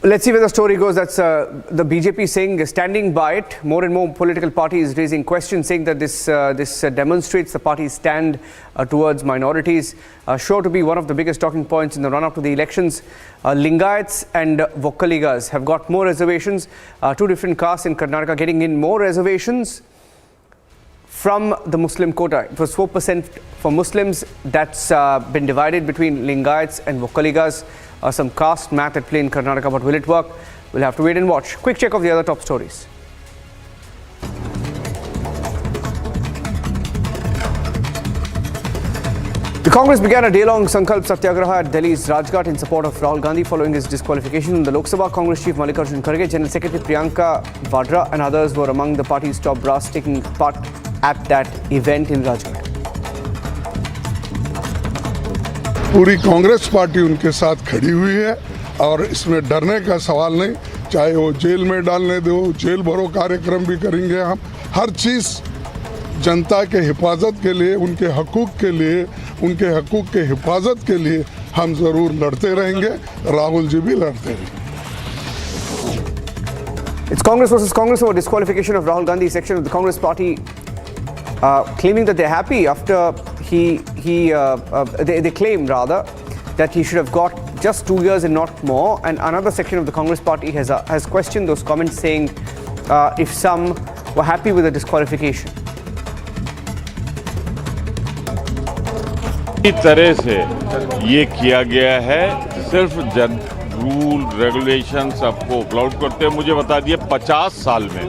Let's see where the story goes. That's the BJP saying, standing by it. More and more political parties raising questions, saying that this demonstrates the party's stand towards minorities. Sure to be one of the biggest talking points in the run-up to the elections. Lingayats and Vokkaligas have got more reservations. Two different castes in Karnataka getting in more reservations from the Muslim quota. It was 4% for Muslims. That's been divided between Lingayats and Vokkaligas. Some caste math at play in Karnataka, but will it work? We'll have to wait and watch. Quick check of the other top stories. The Congress began a day-long Sankalp Satyagraha at Delhi's Rajghat in support of Rahul Gandhi following his disqualification. The Lok Sabha Congress Chief Mallikarjun Kharge, General Secretary Priyanka Vadra and others were among the party's top brass taking part at that event in Rajghat. पूरी Congress party उनके साथ खड़ी हुई है और इसमें डरने का सवाल नहीं। चाहे वो जेल में डालने दो, जेल भरो कार्यक्रम भी करेंगे हम। हर चीज़ जनता के हिफाजत के लिए, उनके हकूक़ के लिए, उनके हकूक़ के हिफाजत के लिए हम ज़रूर लड़ते रहेंगे। राहुल जी भी लड़ते रहेंगे। It's Congress versus Congress over disqualification of Rahul Gandhi. Section of the Congress party claiming that they're happy after they claim rather that he should have got just 2 years and not more. And another section of the Congress party has questioned those comments, saying if some were happy with the disqualification. इस तरह से ये किया गया है, सिर्फ rule regulation सबको upload करते हैं। मुझे बता दिए 50 साल में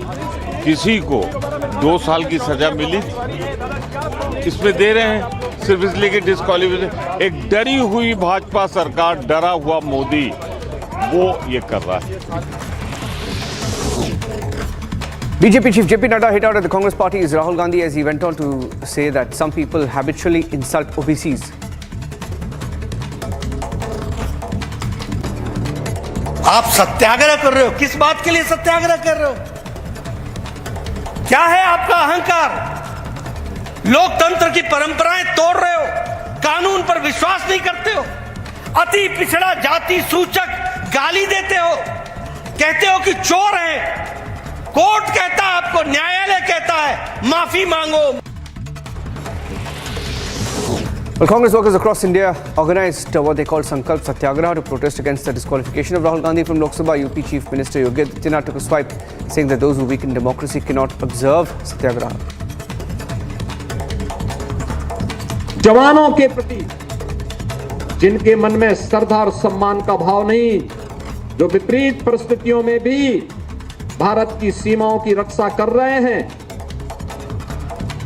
किसी को 2 साल की सजा मिली, इसमें दे रहे हैं सिर्फ इसलिए कि डिस्क्वालिफिकेशन। एक डरी हुई भाजपा सरकार, डरा हुआ मोदी, वो ये कर रहा है। BJP Chief JP Nadda hit out at the Congress party's Rahul Gandhi as he went on to say that some people habitually insult OBCs. आप सत्याग्रह कर रहे हो, किस बात के लिए सत्याग्रह कर रहे हो? क्या है आपका अहंकार? लोकतंत्र की परंपराएं तोड़ रहे हो, कानून पर विश्वास नहीं करते हो, अति पिछड़ा जाति सूचक गाली देते हो, कहते हो कि चोर हैं। कोर्ट कहता है आपको, न्यायालय कहता है माफी मांगो। Well, Congress workers across India organized what they call Sankalp Satyagraha to protest against the disqualification of Rahul Gandhi from Lok Sabha. UP Chief Minister Yogi Adityanath took a swipe, saying that those who weaken democracy cannot observe Satyagraha. जवानों के प्रति जिनके मन में श्रद्धा और सम्मान का भाव नहीं, जो विपरीत परिस्थितियों में भी भारत की सीमाओं की रक्षा कर रहे हैं,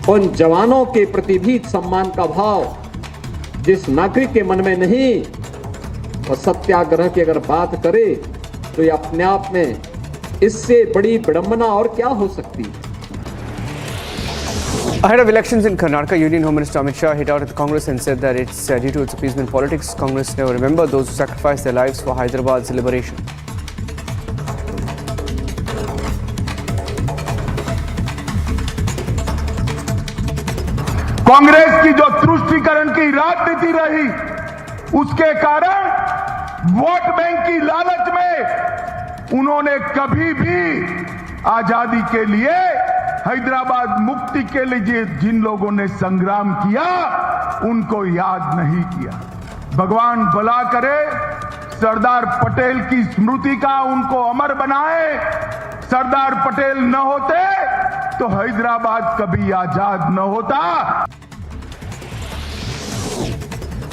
उन जवानों के प्रति भी सम्मान का भाव जिस नागरिक के मन में नहीं, और सत्याग्रह की अगर बात करे तो ये अपने आप में इससे बड़ी विडंबना और क्या हो सकती है। Ahead of elections in Karnataka, Union Home Minister Amit Shah hit out at the Congress and said that it's due to its appeasement politics. Congress never remembered those who sacrificed their lives for Hyderabad's liberation. Congress की जो तुष्टीकरण की राजनीति रही, उसके कारण vote bank की लालच में उन्होंने कभी भी आजादी के लिए, हैदराबाद मुक्ति के लिए जिन लोगों ने संग्राम किया, उनको याद नहीं किया। भगवान भला करे, सरदार पटेल की स्मृति का उनको अमर बनाए। सरदार पटेल न होते तो हैदराबाद कभी आजाद न होता।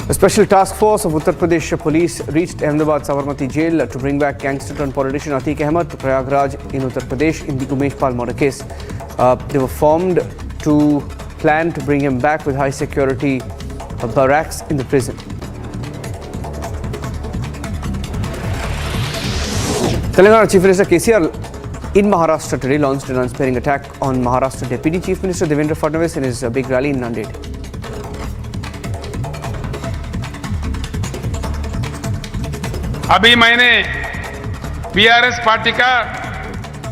A special task force of Uttar Pradesh police reached Ahmedabad Sabarmati jail to bring back gangster turned politician Atique Ahmed to Prayagraj in Uttar Pradesh in the Umesh Pal murder case. They were formed to plan to bring him back with high security barracks in the prison. Telangana Chief Minister KCR in Maharashtra today launched an unsparing attack on Maharashtra Deputy Chief Minister Devendra Fadnavis in his big rally in Nanded. अभी मैंने PRS party का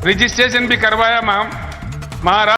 registration भी करवाया महाराष्ट्र